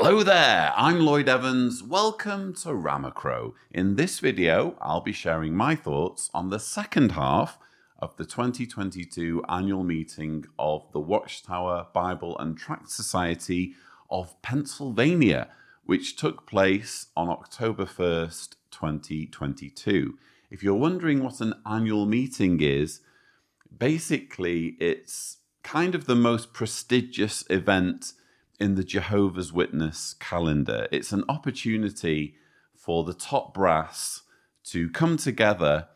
Hello there, I'm Lloyd Evans. Welcome to Ramacro. In this video, I'll be sharing my thoughts on the second half of the 2022 annual meeting of the Watchtower Bible and Tract Society of Pennsylvania, which took place on October 1st, 2022. If you're wondering what an annual meeting is, basically it's kind of the most prestigious event in the Jehovah's Witness calendar. It's an opportunity for the top brass to come together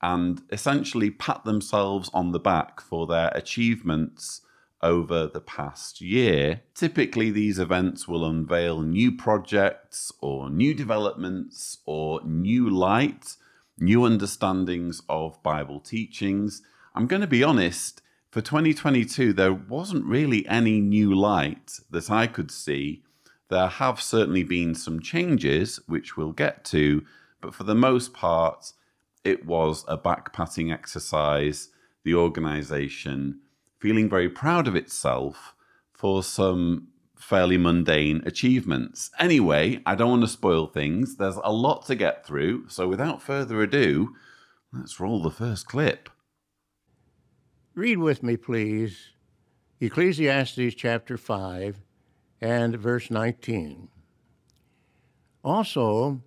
and essentially pat themselves on the back for their achievements over the past year. Typically, these events will unveil new projects or new developments or new light, new understandings of Bible teachings. I'm going to be honest, for 2022, there wasn't really any new light that I could see. There have certainly been some changes, which we'll get to, but for the most part, it was a back-patting exercise, the organization feeling very proud of itself for some fairly mundane achievements. Anyway, I don't want to spoil things. There's a lot to get through, so without further ado, let's roll the first clip. Read with me, please, Ecclesiastes chapter 5 and verse 19. Also,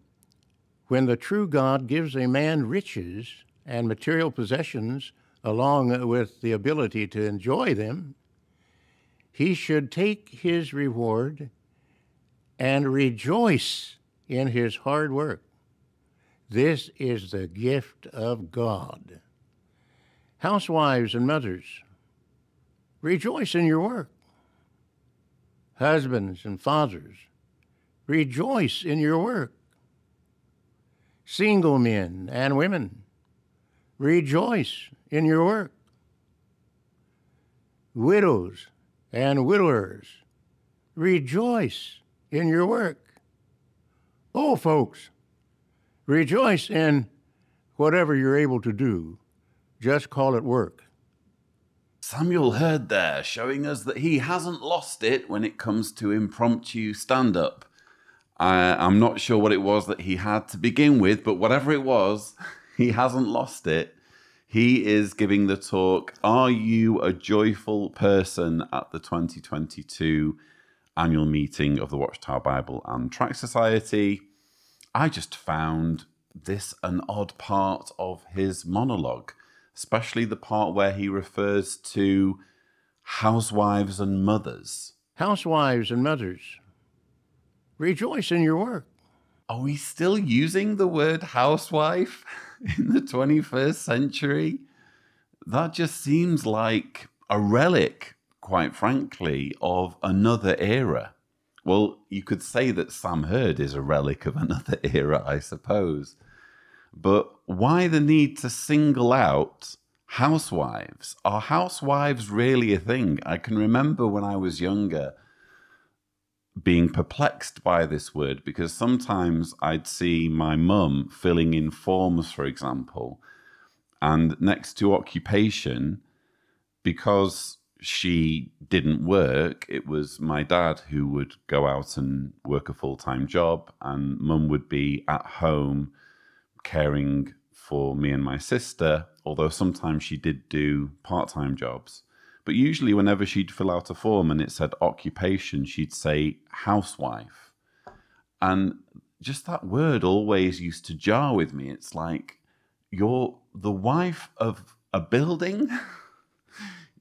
when the true God gives a man riches and material possessions along with the ability to enjoy them, he should take his reward and rejoice in his hard work. This is the gift of God. Housewives and mothers, rejoice in your work. Husbands and fathers, rejoice in your work. Single men and women, rejoice in your work. Widows and widowers, rejoice in your work. Oh, folks, rejoice in whatever you're able to do. Just call it work. Samuel Hurd there, showing us that he hasn't lost it when it comes to impromptu stand-up. I'm not sure what it was that he had to begin with, but whatever it was, he hasn't lost it. He is giving the talk, Are You a Joyful Person at the 2022 annual meeting of the Watchtower Bible and Tract Society. I just found this an odd part of his monologue, especially the part where he refers to housewives and mothers. Housewives and mothers, rejoice in your work. Are we still using the word housewife in the 21st century? That just seems like a relic, quite frankly, of another era. Well, you could say that Sam Hurd is a relic of another era, I suppose. But why the need to single out housewives? Are housewives really a thing? I can remember when I was younger being perplexed by this word, because sometimes I'd see my mum filling in forms, for example, and next to occupation, because she didn't work, it was my dad who would go out and work a full-time job, and mum would be at home caring for me and my sister, although sometimes she did do part-time jobs. But usually whenever she'd fill out a form and it said occupation, she'd say housewife. And just that word always used to jar with me. It's like, you're the wife of a building?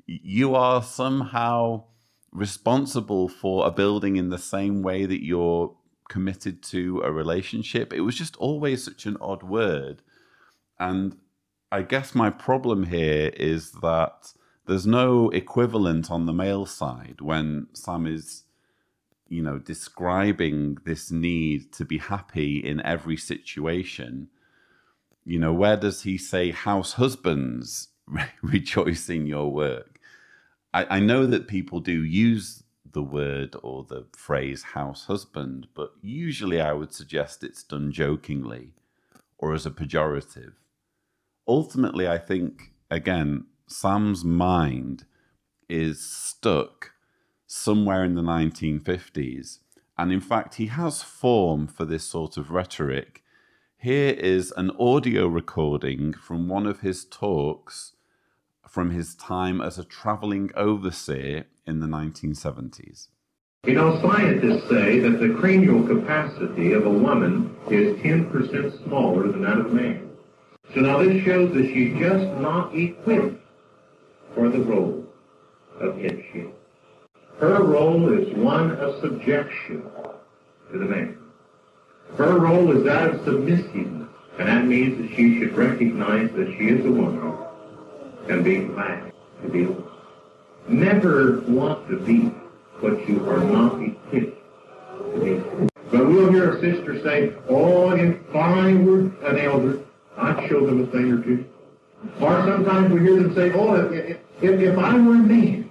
You are somehow responsible for a building in the same way that you're committed to a relationship. It was just always such an odd word. And I guess my problem here is that there's no equivalent on the male side when Sam is, describing this need to be happy in every situation. Where does he say house husbands rejoice in your work? I know that people do use the word or the phrase house husband, but usually I would suggest it's done jokingly or as a pejorative. Ultimately, I think, again, Sam's mind is stuck somewhere in the 1950s, And in fact, he has form for this sort of rhetoric. Here is an audio recording from one of his talks from his time as a traveling overseer in the 1970s. You know, scientists say that the cranial capacity of a woman is 10% smaller than that of man. So now this shows that she's just not equipped for the role of headship. Her role is one of subjection to the man. Her role is that of submissiveness, and that means that she should recognize that she is a woman and be glad to be a woman. Never want to be what you are not equipped to be. But we'll hear a sister say, oh, if I were an elder, I'd show them a thing or two. Or sometimes we hear them say, oh, if I were a man,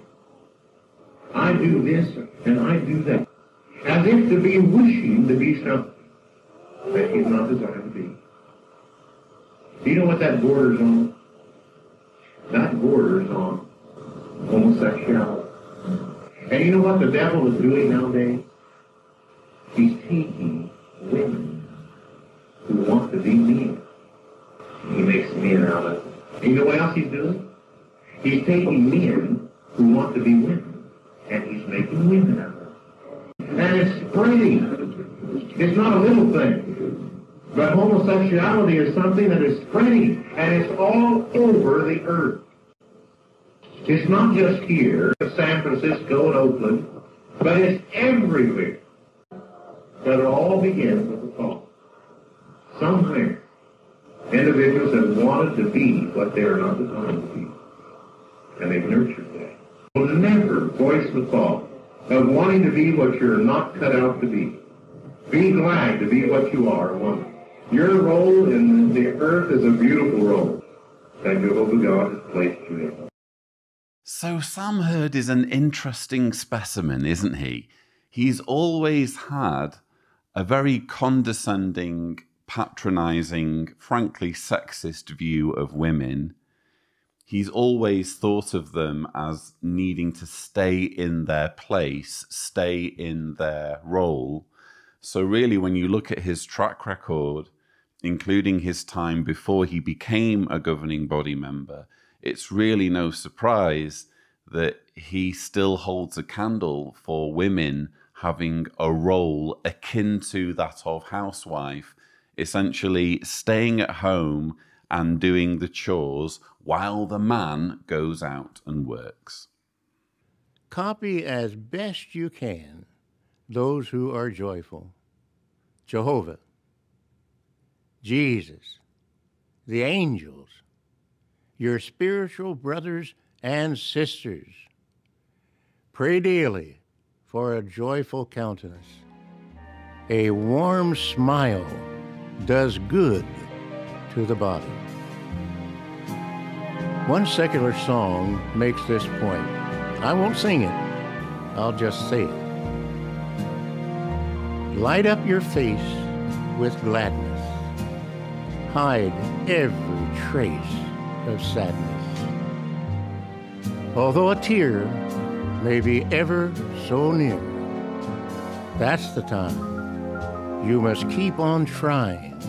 I do this and I do that. As if to be wishing to be something that he's not designed to be. Do you know what that borders on? That borders on homosexuality. And you know what the devil is doing nowadays? He's taking women who want to be men. He makes men out of them. And you know what else he's doing? He's taking men who want to be women, and he's making women out of them. And it's spreading. It's not a little thing. But homosexuality is something that is spreading, and it's all over the earth. It's not just here, in San Francisco and Oakland, but it's everywhere. But it all begins with a thought. Somewhere, individuals have wanted to be what they are not designed to be. And they've nurtured that. Will never voice the thought of wanting to be what you're not cut out to be. Be glad to be what you are, a woman. Your role in the earth is a beautiful role that Jehovah God has placed you in. So Sam Hurd is an interesting specimen, isn't he? He's always had a very condescending, patronizing, frankly sexist view of women. He's always thought of them as needing to stay in their place, stay in their role. So really, when you look at his track record, including his time before he became a governing body member, it's really no surprise that he still holds a candle for women having a role akin to that of housewife, essentially staying at home and doing the chores while the man goes out and works. Copy as best you can those who are joyful. Jehovah, Jesus, the angels, your spiritual brothers and sisters. Pray daily for a joyful countenance. A warm smile does good to the body. One secular song makes this point. I won't sing it, I'll just say it. Light up your face with gladness. Hide every trace of sadness. Although a tear may be ever so near, that's the time you must keep on trying.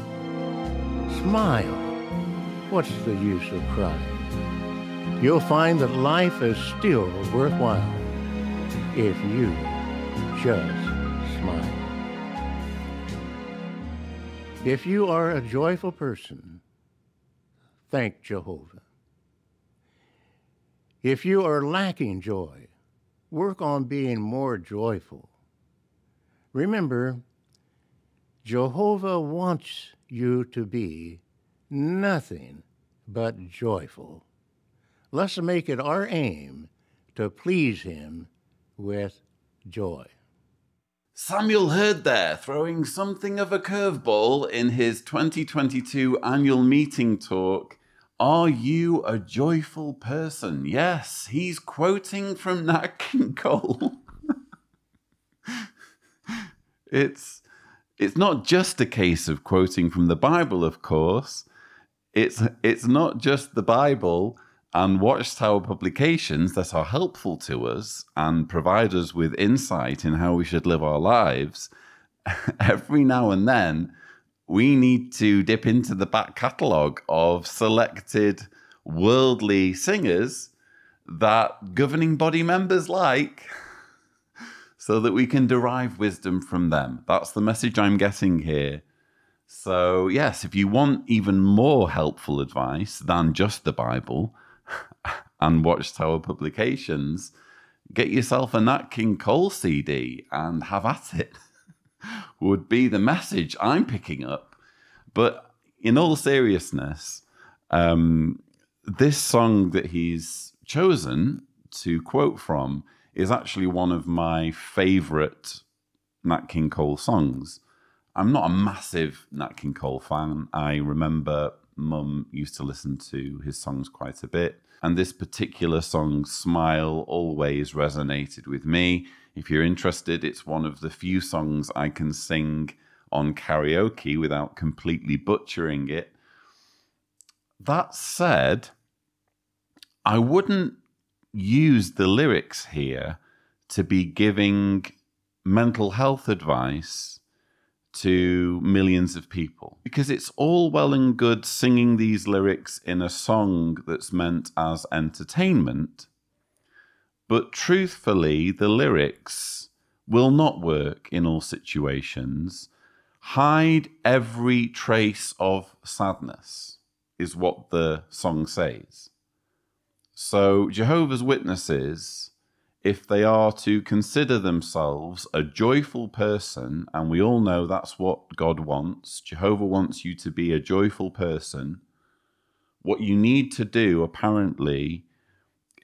Smile. What's the use of crying? You'll find that life is still worthwhile if you just smile. If you are a joyful person, thank Jehovah. If you are lacking joy, work on being more joyful. Remember, Jehovah wants you to be nothing but joyful. Let's make it our aim to please him with joy. Samuel Hurd there, throwing something of a curveball in his 2022 annual meeting talk. Are you a joyful person? Yes, he's quoting from Nat King Cole. It's not just a case of quoting from the Bible, of course. It's not just the Bible. and Watchtower publications that are helpful to us and provide us with insight in how we should live our lives, every now and then we need to dip into the back catalogue of selected worldly singers that governing body members like, so that we can derive wisdom from them. That's the message I'm getting here. So yes, if you want even more helpful advice than just the Bible and Watchtower publications, get yourself a Nat King Cole CD and have at it, would be the message I'm picking up. But in all seriousness, this song that he's chosen to quote from is actually one of my favorite Nat King Cole songs. I'm not a massive Nat King Cole fan. I remember Mum used to listen to his songs quite a bit. And this particular song, Smile, always resonated with me. If you're interested, it's one of the few songs I can sing on karaoke without completely butchering it. That said, I wouldn't use the lyrics here to be giving mental health advice to millions of people, because it's all well and good singing these lyrics in a song that's meant as entertainment, but truthfully, the lyrics will not work in all situations. Hide every trace of sadness is what the song says. So Jehovah's Witnesses, if they are to consider themselves a joyful person, and we all know that's what God wants, Jehovah wants you to be a joyful person, what you need to do apparently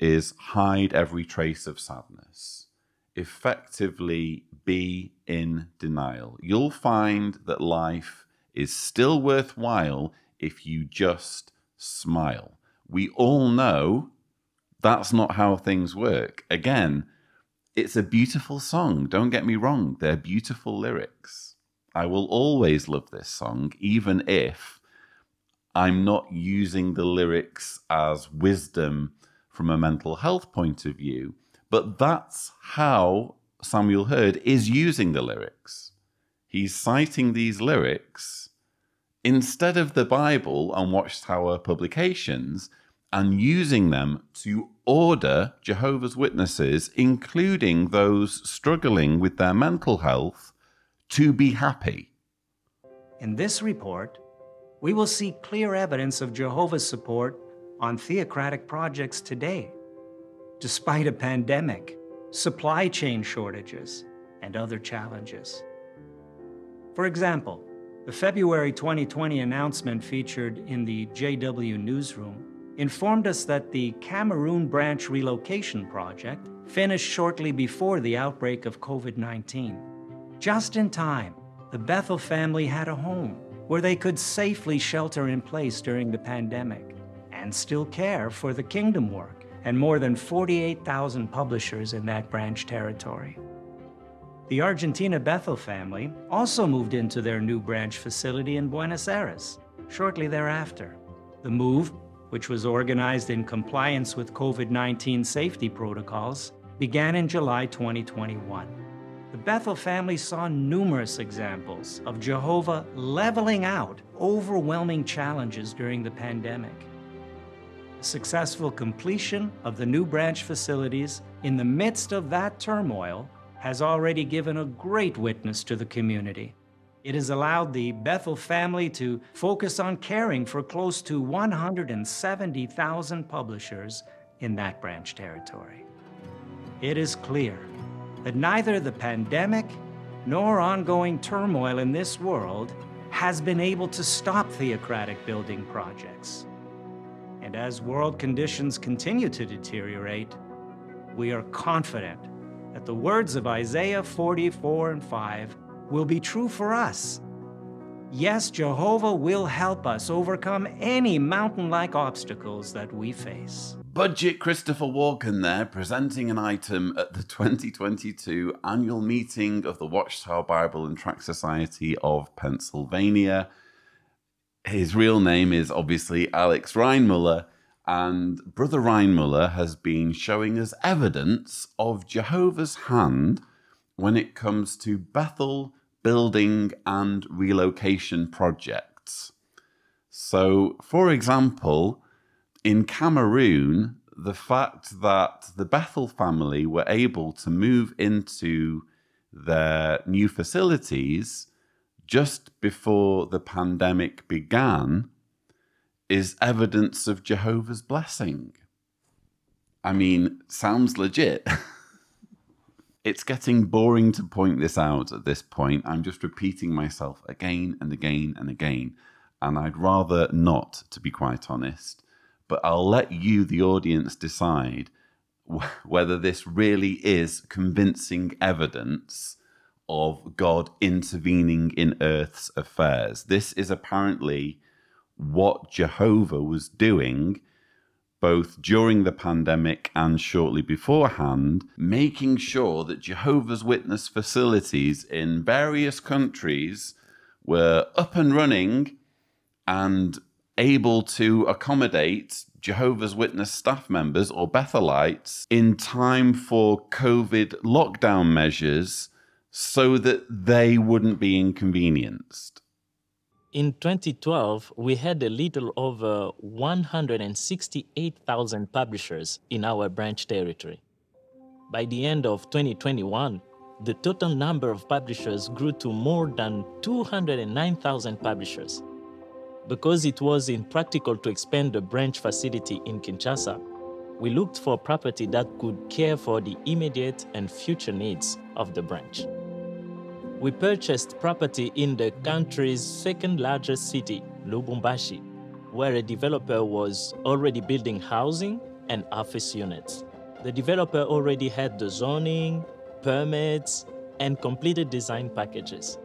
is hide every trace of sadness. Effectively be in denial. You'll find that life is still worthwhile if you just smile. We all know that's not how things work. Again, it's a beautiful song. Don't get me wrong. They're beautiful lyrics. I will always love this song, even if I'm not using the lyrics as wisdom from a mental health point of view. But that's how Samuel Hurd is using the lyrics. He's citing these lyrics instead of the Bible and Watchtower publications, and using them to order Jehovah's Witnesses, including those struggling with their mental health, to be happy. In this report, we will see clear evidence of Jehovah's support on theocratic projects today, despite a pandemic, supply chain shortages, and other challenges. For example, the February 2020 announcement featured in the JW Newsroom informed us that the Cameroon branch relocation project finished shortly before the outbreak of COVID-19. Just in time, the Bethel family had a home where they could safely shelter in place during the pandemic and still care for the kingdom work and more than 48,000 publishers in that branch territory. The Argentina Bethel family also moved into their new branch facility in Buenos Aires shortly thereafter. The move, which was organized in compliance with COVID-19 safety protocols, began in July 2021. The Bethel family saw numerous examples of Jehovah leveling out overwhelming challenges during the pandemic. The successful completion of the new branch facilities in the midst of that turmoil has already given a great witness to the community. It has allowed the Bethel family to focus on caring for close to 170,000 publishers in that branch territory. It is clear that neither the pandemic nor ongoing turmoil in this world has been able to stop theocratic building projects. And as world conditions continue to deteriorate, we are confident that the words of Isaiah 44:5 will be true for us. Yes, Jehovah will help us overcome any mountain-like obstacles that we face. Budget Christopher Walken there, presenting an item at the 2022 annual meeting of the Watchtower Bible and Tract Society of Pennsylvania. His real name is obviously Alex Reinmuller, And Brother Reinmuller has been showing us evidence of Jehovah's hand when it comes to Bethel building and relocation projects. So, for example, in Cameroon, the fact that the Bethel family were able to move into their new facilities just before the pandemic began is evidence of Jehovah's blessing. I mean, sounds legit. It's getting boring to point this out at this point. I'm just repeating myself again and again and again. And I'd rather not, to be quite honest. But I'll let you, the audience, decide whether this really is convincing evidence of God intervening in earth's affairs. This is apparently what Jehovah was doing both during the pandemic and shortly beforehand, making sure that Jehovah's Witness facilities in various countries were up and running and able to accommodate Jehovah's Witness staff members or Bethelites in time for COVID lockdown measures so that they wouldn't be inconvenienced. In 2012, we had a little over 168,000 publishers in our branch territory. By the end of 2021, the total number of publishers grew to more than 209,000 publishers. Because it was impractical to expand the branch facility in Kinshasa, we looked for property that could care for the immediate and future needs of the branch. We purchased property in the country's second largest city, Lubumbashi, where a developer was already building housing and office units. The developer already had the zoning, permits, and completed design packages.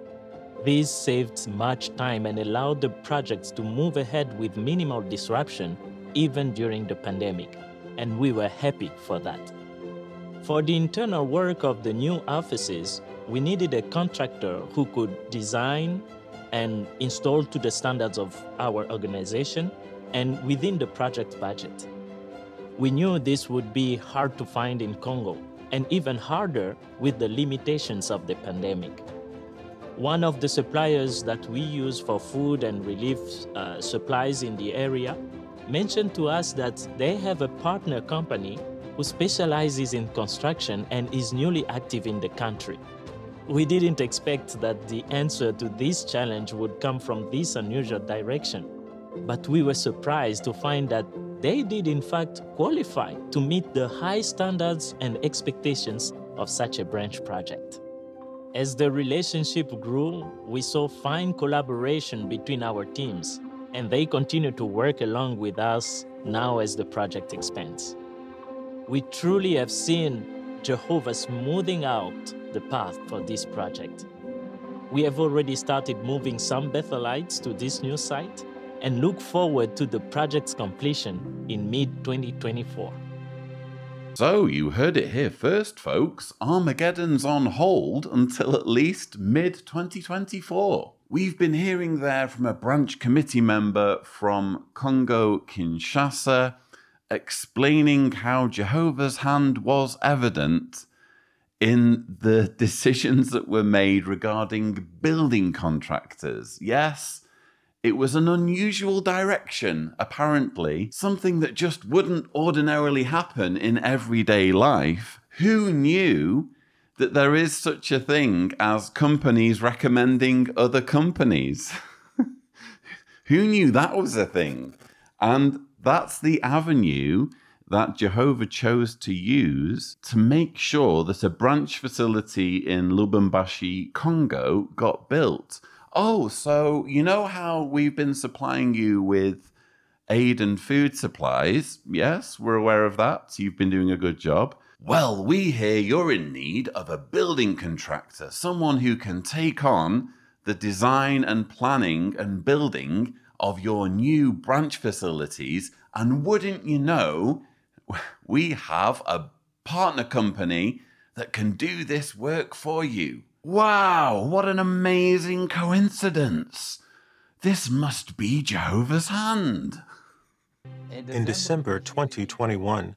This saved much time and allowed the projects to move ahead with minimal disruption, even during the pandemic, and we were happy for that. For the internal work of the new offices, we needed a contractor who could design and install to the standards of our organization and within the project budget. We knew this would be hard to find in Congo, and even harder with the limitations of the pandemic. One of the suppliers that we use for food and relief supplies in the area mentioned to us that they have a partner company who specializes in construction and is newly active in the country. We didn't expect that the answer to this challenge would come from this unusual direction, but we were surprised to find that they did in fact qualify to meet the high standards and expectations of such a branch project. As the relationship grew, we saw fine collaboration between our teams, and they continue to work along with us now as the project expands. We truly have seen Jehovah smoothing out the path for this project. We have already started moving some Bethelites to this new site and look forward to the project's completion in mid-2024. So you heard it here first, folks. Armageddon's on hold until at least mid-2024. We've been hearing there from a branch committee member from Congo-Kinshasa explaining how Jehovah's hand was evident in the decisions that were made regarding building contractors. Yes, it was an unusual direction, apparently, something that just wouldn't ordinarily happen in everyday life. Who knew that there is such a thing as companies recommending other companies? Who knew that was a thing? And that's the avenue that Jehovah chose to use to make sure that a branch facility in Lubumbashi, Congo, got built. Oh, so you know how we've been supplying you with aid and food supplies? Yes, we're aware of that. You've been doing a good job. Well, we hear you're in need of a building contractor, someone who can take on the design and planning and building of your new branch facilities. And wouldn't you know, we have a partner company that can do this work for you. Wow, what an amazing coincidence. This must be Jehovah's hand. In December 2021,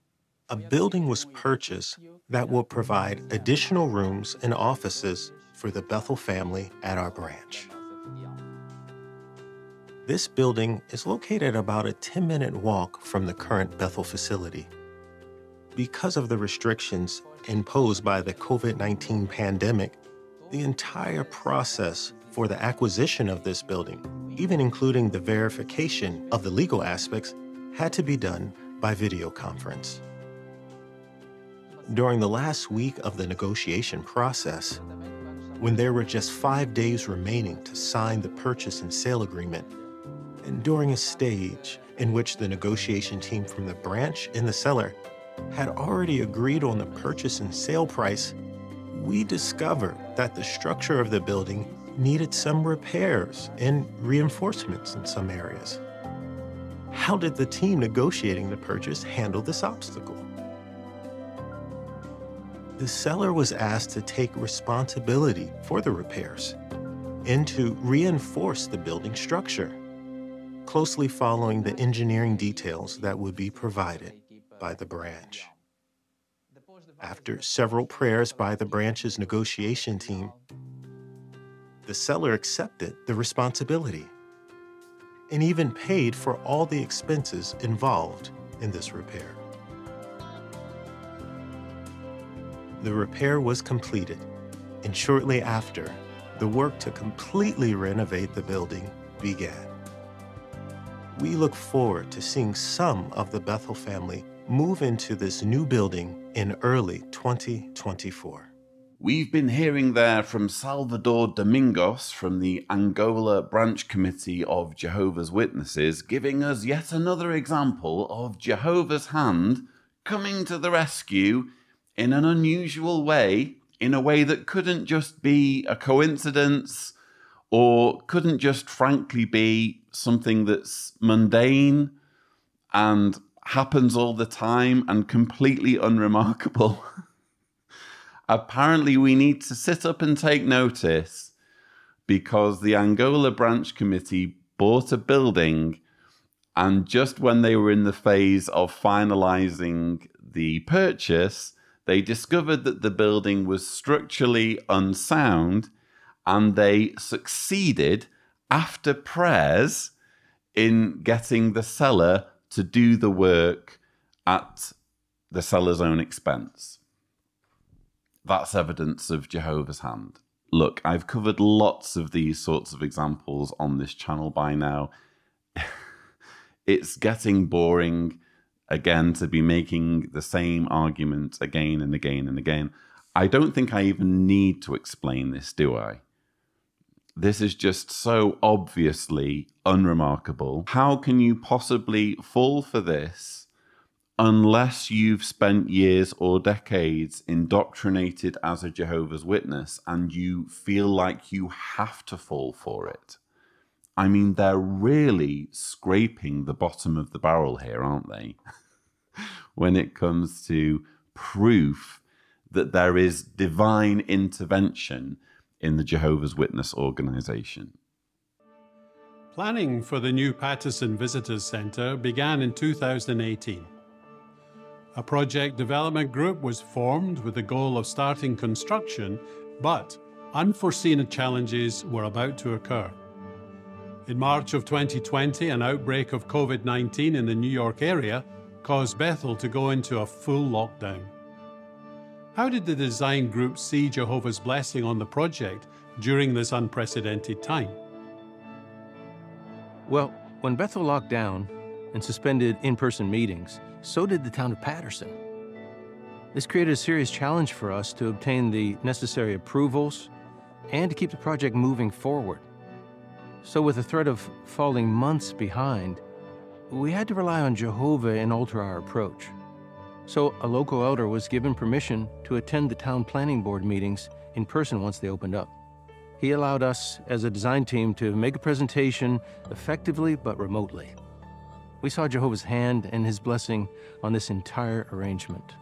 a building was purchased that will provide additional rooms and offices for the Bethel family at our branch. This building is located about a 10-minute walk from the current Bethel facility. Because of the restrictions imposed by the COVID-19 pandemic, the entire process for the acquisition of this building, even including the verification of the legal aspects, had to be done by video conference. During the last week of the negotiation process, when there were just 5 days remaining to sign the purchase and sale agreement, and during a stage in which the negotiation team from the branch and the seller had already agreed on the purchase and sale price, we discovered that the structure of the building needed some repairs and reinforcements in some areas. How did the team negotiating the purchase handle this obstacle? The seller was asked to take responsibility for the repairs and to reinforce the building structure, closely following the engineering details that would be provided by the branch. After several prayers by the branch's negotiation team, the seller accepted the responsibility and even paid for all the expenses involved in this repair. The repair was completed, and shortly after, the work to completely renovate the building began. We look forward to seeing some of the Bethel family move into this new building in early 2024. We've been hearing there from Salvador Domingos from the Angola Branch Committee of Jehovah's Witnesses, giving us yet another example of Jehovah's hand coming to the rescue in an unusual way, in a way that couldn't just be a coincidence or couldn't just frankly be something that's mundane and happens all the time and completely unremarkable. Apparently, we need to sit up and take notice because the Angola Branch Committee bought a building, and just when they were in the phase of finalizing the purchase, they discovered that the building was structurally unsound, and they succeeded, after prayers, in getting the seller to do the work at the seller's own expense. That's evidence of Jehovah's hand. Look, I've covered lots of these sorts of examples on this channel by now. It's getting boring, again, to be making the same argument again and again and again. I don't think I even need to explain this, do I? This is just so obviously unremarkable. How can you possibly fall for this unless you've spent years or decades indoctrinated as a Jehovah's Witness and you feel like you have to fall for it? I mean, they're really scraping the bottom of the barrel here, aren't they? When it comes to proof that there is divine intervention in the Jehovah's Witness organization. Planning for the new Patterson Visitors Center began in 2018. A project development group was formed with the goal of starting construction, but unforeseen challenges were about to occur. In March of 2020, an outbreak of COVID-19 in the New York area caused Bethel to go into a full lockdown. How did the design group see Jehovah's blessing on the project during this unprecedented time? Well, when Bethel locked down and suspended in-person meetings, so did the town of Patterson. This created a serious challenge for us to obtain the necessary approvals and to keep the project moving forward. So with the threat of falling months behind, we had to rely on Jehovah and alter our approach. So a local elder was given permission to attend the town planning board meetings in person once they opened up. He allowed us as a design team to make a presentation effectively but remotely. We saw Jehovah's hand and his blessing on this entire arrangement.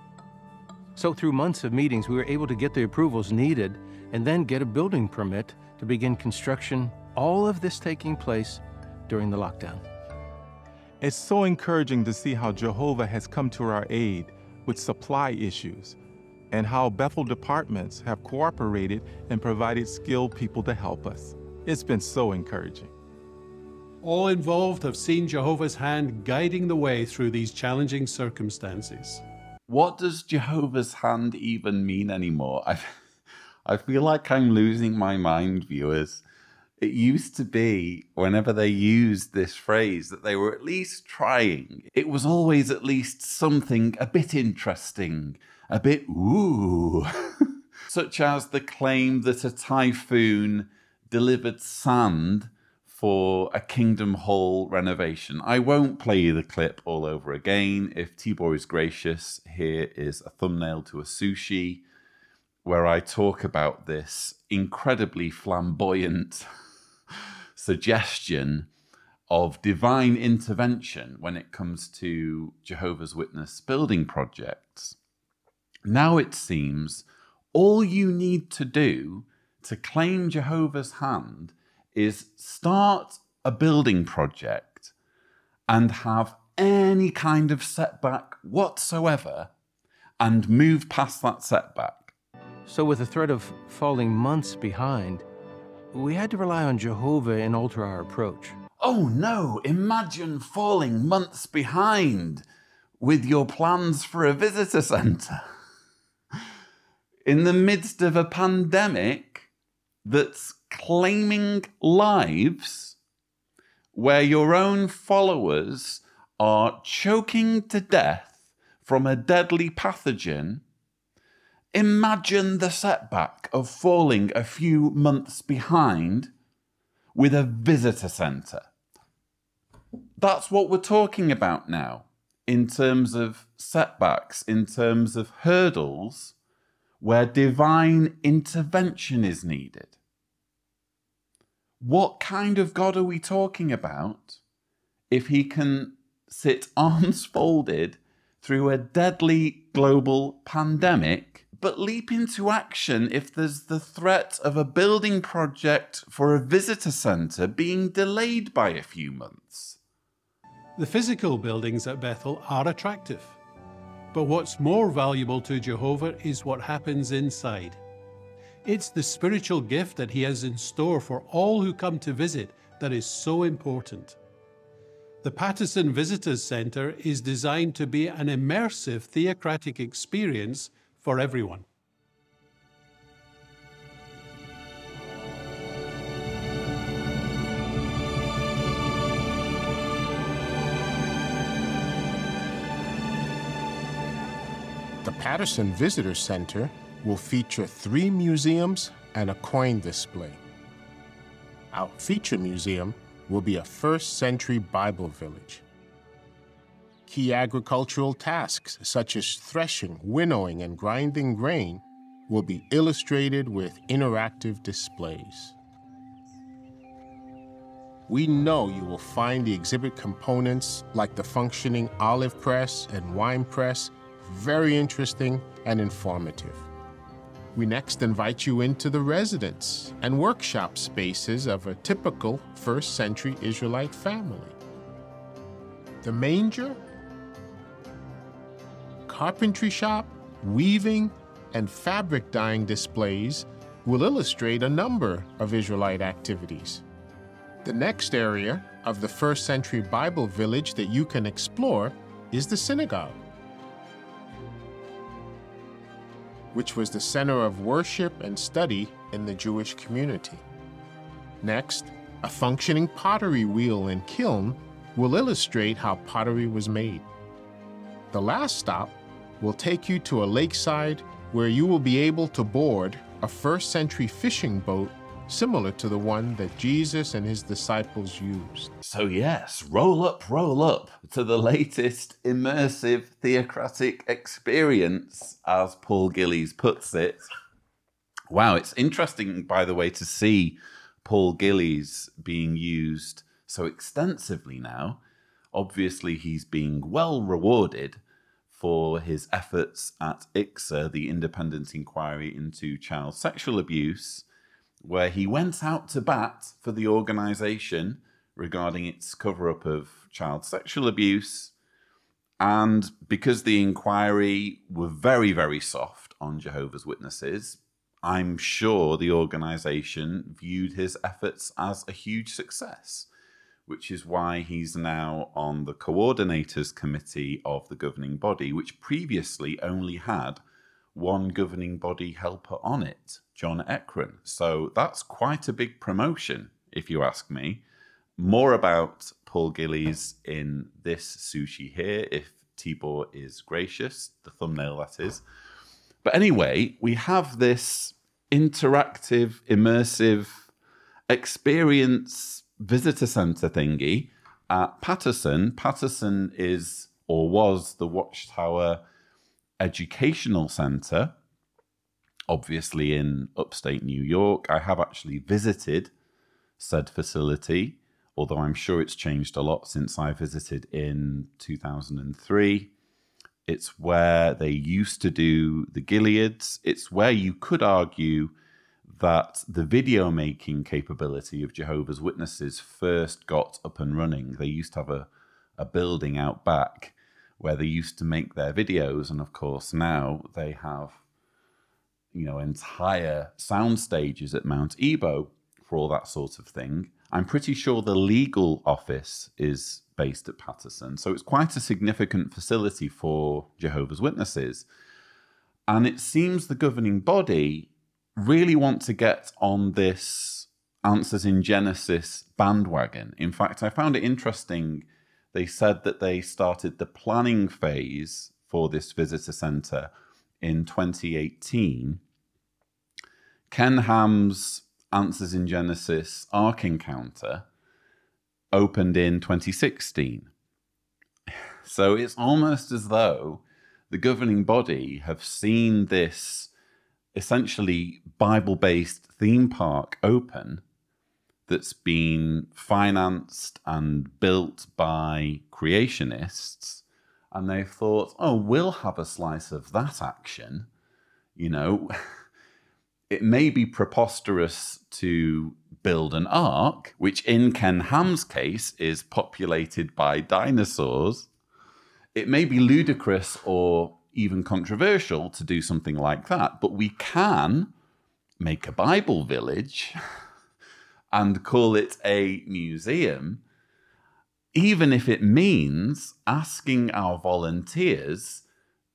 So through months of meetings, we were able to get the approvals needed and then get a building permit to begin construction, all of this taking place during the lockdown. It's so encouraging to see how Jehovah has come to our aid with supply issues and how Bethel departments have cooperated and provided skilled people to help us. It's been so encouraging. All involved have seen Jehovah's hand guiding the way through these challenging circumstances. What does Jehovah's hand even mean anymore? I feel like I'm losing my mind, viewers. It used to be, whenever they used this phrase, that they were at least trying. It was always at least something a bit interesting, a bit ooh. Such as the claim that a typhoon delivered sand for a Kingdom Hall renovation. I won't play you the clip all over again. If Tibor is gracious, here is a thumbnail to a sushi where I talk about this incredibly flamboyant suggestion of divine intervention when it comes to Jehovah's Witness building projects. Now it seems all you need to do to claim Jehovah's hand is start a building project and have any kind of setback whatsoever and move past that setback. So with the threat of falling months behind, we had to rely on Jehovah and alter our approach. Oh no, imagine falling months behind with your plans for a visitor centre. In the midst of a pandemic that's claiming lives, where your own followers are choking to death from a deadly pathogen, imagine the setback of falling a few months behind with a visitor centre. That's what we're talking about now in terms of setbacks, in terms of hurdles where divine intervention is needed. What kind of God are we talking about if he can sit arms folded through a deadly global pandemic, but leap into action if there's the threat of a building project for a visitor centre being delayed by a few months? The physical buildings at Bethel are attractive, but what's more valuable to Jehovah is what happens inside. It's the spiritual gift that he has in store for all who come to visit that is so important. The Patterson Visitors Center is designed to be an immersive theocratic experience for everyone. The Patterson Visitor Center will feature 3 museums and a coin display. Our feature museum will be a first-century Bible village. Key agricultural tasks such as threshing, winnowing, and grinding grain will be illustrated with interactive displays. We know you will find the exhibit components like the functioning olive press and wine press very interesting and informative. We next invite you into the residence and workshop spaces of a typical first-century Israelite family. The manger, carpentry shop, weaving, and fabric dyeing displays will illustrate a number of Israelite activities. The next area of the first-century Bible village that you can explore is the synagogue, which was the center of worship and study in the Jewish community. Next, a functioning pottery wheel and kiln will illustrate how pottery was made. The last stop will take you to a lakeside where you will be able to board a first-century fishing boat similar to the one that Jesus and his disciples used. So yes, roll up to the latest immersive theocratic experience, as Paul Gillies puts it. Wow, it's interesting, by the way, to see Paul Gillies being used so extensively now. Obviously, he's being well rewarded for his efforts at ICSA, the Independent Inquiry into Child Sexual Abuse, where he went out to bat for the organisation regarding its cover-up of child sexual abuse. And because the inquiry were very, very soft on Jehovah's Witnesses, I'm sure the organization viewed his efforts as a huge success, which is why he's now on the coordinators committee of the governing body, which previously only had one governing body helper on it, John Ekron. So that's quite a big promotion, if you ask me. More about Paul Gillies in this sushi here, if Tibor is gracious, the thumbnail that is. But anyway, we have this interactive, immersive experience visitor center thingy at Patterson. Patterson is, or was, the Watchtower Educational Center, obviously in upstate New York. I have actually visited said facility, although I'm sure it's changed a lot since I visited in 2003. It's where they used to do the Gileads. It's where you could argue that the video making capability of Jehovah's Witnesses first got up and running. They used to have a building out back where they used to make their videos. And of course, now they have, you know, entire sound stages at Mount Ebo for all that sort of thing. I'm pretty sure the legal office is based at Patterson. So it's quite a significant facility for Jehovah's Witnesses. And it seems the governing body really want to get on this Answers in Genesis bandwagon. In fact, I found it interesting. They said that they started the planning phase for this visitor center in 2018. Ken Ham's Answers in Genesis Ark Encounter opened in 2016. So it's almost as though the governing body have seen this essentially Bible-based theme park open that's been financed and built by creationists, and they've thought, oh, we'll have a slice of that action. You know, it may be preposterous to build an ark, which in Ken Ham's case is populated by dinosaurs. It may be ludicrous or even controversial to do something like that, but we can make a Bible village and call it a museum, even if it means asking our volunteers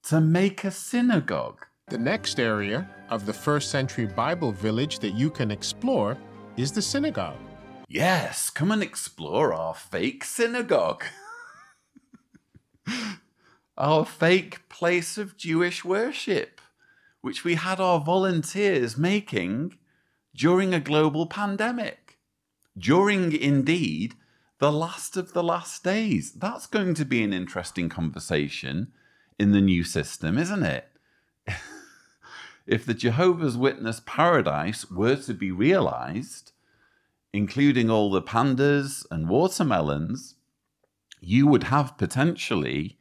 to make a synagogue. The next area of the first century Bible village that you can explore is the synagogue. Yes, come and explore our fake synagogue. Our fake place of Jewish worship, which we had our volunteers making during a global pandemic. During, indeed, the last of the last days. That's going to be an interesting conversation in the new system, isn't it? If the Jehovah's Witness paradise were to be realized, including all the pandas and watermelons, you would have potentially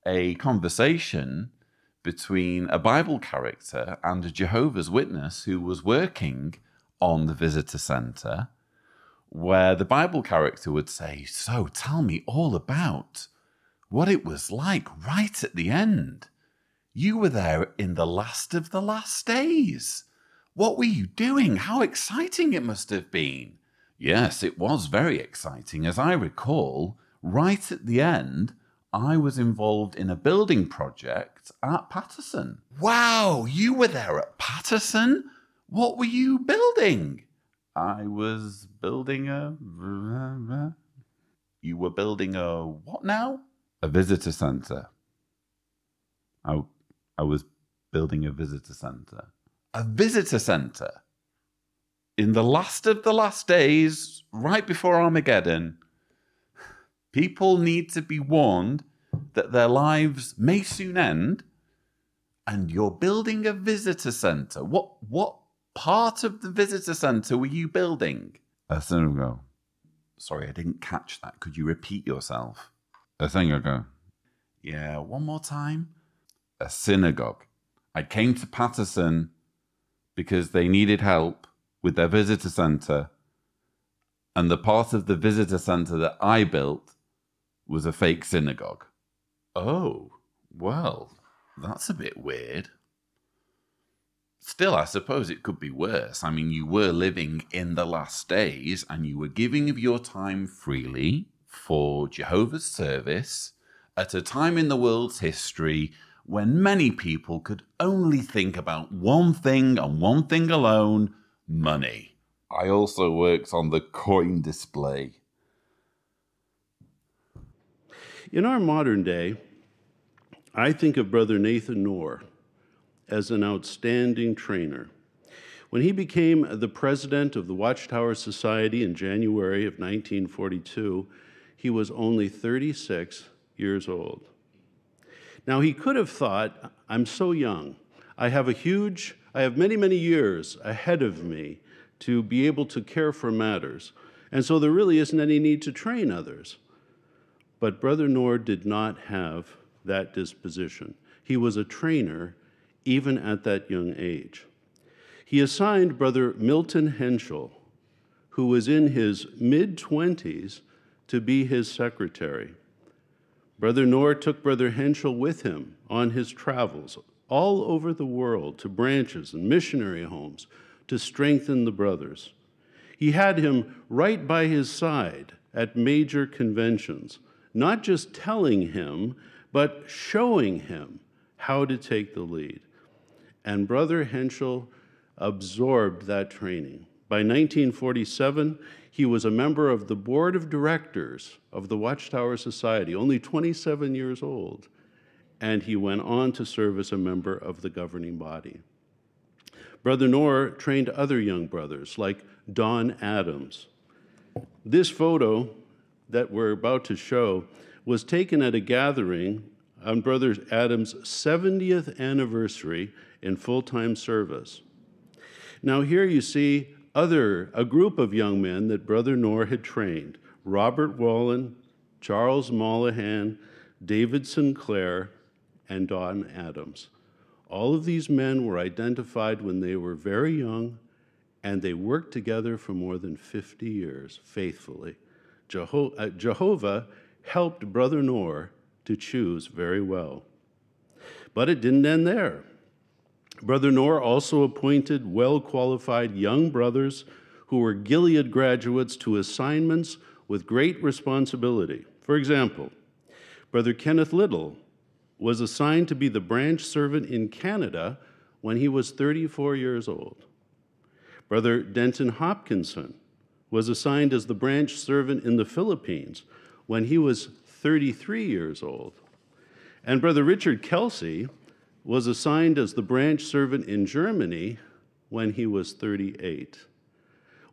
a conversation between a Bible character and a Jehovah's Witness who was working on the visitor center, where the Bible character would say, so tell me all about what it was like right at the end. You were there in the last of the last days. What were you doing? How exciting it must have been. Yes, it was very exciting. As I recall, right at the end, I was involved in a building project at Patterson. Wow, you were there at Patterson? What were you building? I was building a... You were building a what now? A visitor center. I was building a visitor center. A visitor center? In the last of the last days, right before Armageddon, people need to be warned that their lives may soon end, and you're building a visitor center. What part of the visitor center were you building? A synagogue. Sorry, I didn't catch that. Could you repeat yourself? A synagogue. Yeah, one more time. A synagogue. I came to Patterson because they needed help with their visitor center, And the part of the visitor center that I built was a fake synagogue. Oh, well, that's a bit weird. Still, I suppose it could be worse. I mean, you were living in the last days and you were giving of your time freely for Jehovah's service at a time in the world's history when many people could only think about one thing and one thing alone, money. I also worked on the coin display. In our modern day, I think of Brother Nathan Knorr as an outstanding trainer. When he became the president of the Watchtower Society in January of 1942, he was only 36 years old. Now, he could have thought, I'm so young. I have many, many years ahead of me to be able to care for matters, and so there really isn't any need to train others. But Brother Knorr did not have that disposition. He was a trainer even at that young age. He assigned Brother Milton Henschel, who was in his mid-20s, to be his secretary. Brother Knorr took Brother Henschel with him on his travels all over the world to branches and missionary homes to strengthen the brothers. He had him right by his side at major conventions, not just telling him, but showing him how to take the lead. And Brother Henschel absorbed that training. By 1947, he was a member of the board of directors of the Watchtower Society, only 27 years old, and he went on to serve as a member of the governing body. Brother Knorr trained other young brothers like Don Adams. This photo that we're about to show was taken at a gathering on Brother Adams' 70th anniversary in full-time service. Now here you see a group of young men that Brother Knorr had trained: Robert Wallen, Charles Mollahan, David Sinclair, and Don Adams. All of these men were identified when they were very young, and they worked together for more than 50 years faithfully. Jehovah helped Brother Knorr to choose very well. But it didn't end there. Brother Knorr also appointed well-qualified young brothers who were Gilead graduates to assignments with great responsibility. For example, Brother Kenneth Little was assigned to be the branch servant in Canada when he was 34 years old. Brother Denton Hopkinson was assigned as the branch servant in the Philippines when he was 33 years old. And Brother Richard Kelsey was assigned as the branch servant in Germany when he was 38.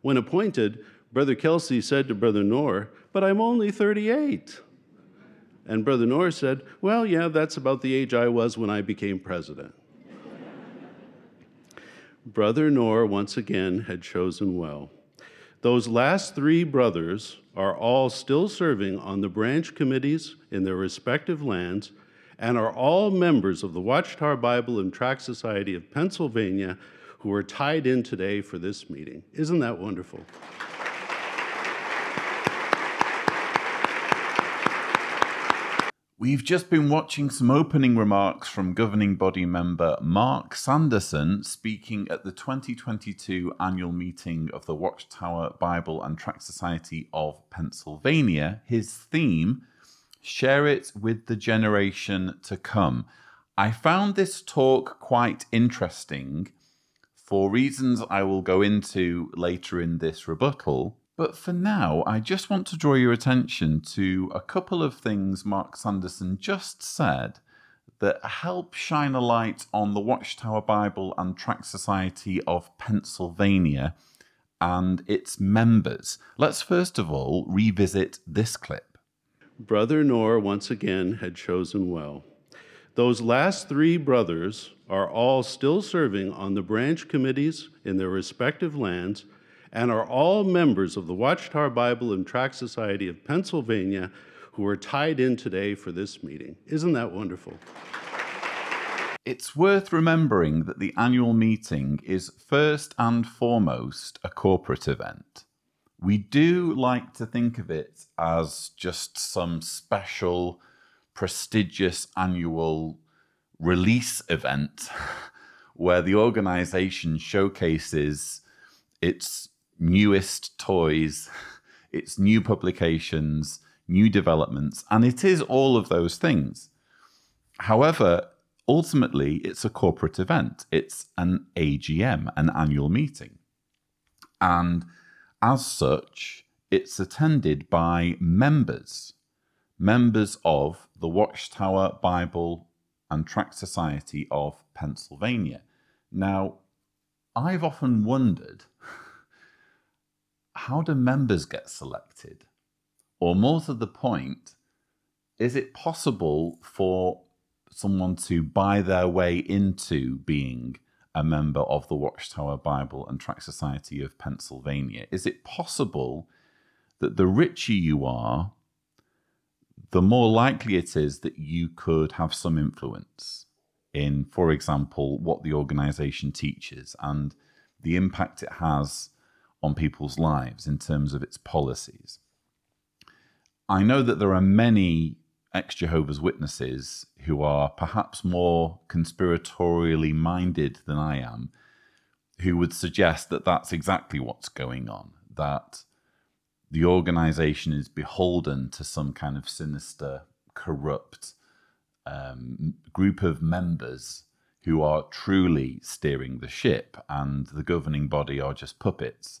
When appointed, Brother Kelsey said to Brother Knorr, "But I'm only 38." And Brother Knorr said, "Well, yeah, that's about the age I was when I became president." Brother Knorr, once again, had chosen well. Those last three brothers are all still serving on the branch committees in their respective lands and are all members of the Watchtower Bible and Tract Society of Pennsylvania who are tied in today for this meeting. Isn't that wonderful? We've just been watching some opening remarks from governing body member Mark Sanderson speaking at the 2022 annual meeting of the Watchtower Bible and Tract Society of Pennsylvania. His theme, "Share it with the generation to come." I found this talk quite interesting for reasons I will go into later in this rebuttal. But for now, I just want to draw your attention to a couple of things Mark Sanderson just said that help shine a light on the Watchtower Bible and Tract Society of Pennsylvania and its members. Let's first of all revisit this clip. Brother Knorr once again had chosen well. Those last three brothers are all still serving on the branch committees in their respective lands and are all members of the Watchtower Bible and Tract Society of Pennsylvania who are tied in today for this meeting. Isn't that wonderful? It's worth remembering that the annual meeting is first and foremost a corporate event. We do like to think of it as just some special, prestigious annual release event where the organization showcases its newest toys, its new publications, new developments, and it is all of those things. However, ultimately, it's a corporate event. It's an AGM, an annual meeting. And as such, it's attended by members of the Watchtower Bible and Tract Society of Pennsylvania. Now, I've often wondered, how do members get selected? Or more to the point, is it possible for someone to buy their way into being a member of the Watchtower Bible and Tract Society of Pennsylvania? Is it possible that the richer you are, the more likely it is that you could have some influence in, for example, what the organization teaches and the impact it has on people's lives in terms of its policies? I know that there are many ex-Jehovah's Witnesses who are perhaps more conspiratorially minded than I am, who would suggest that that's exactly what's going on, that the organization is beholden to some kind of sinister, corrupt group of members who are truly steering the ship, and the governing body are just puppets.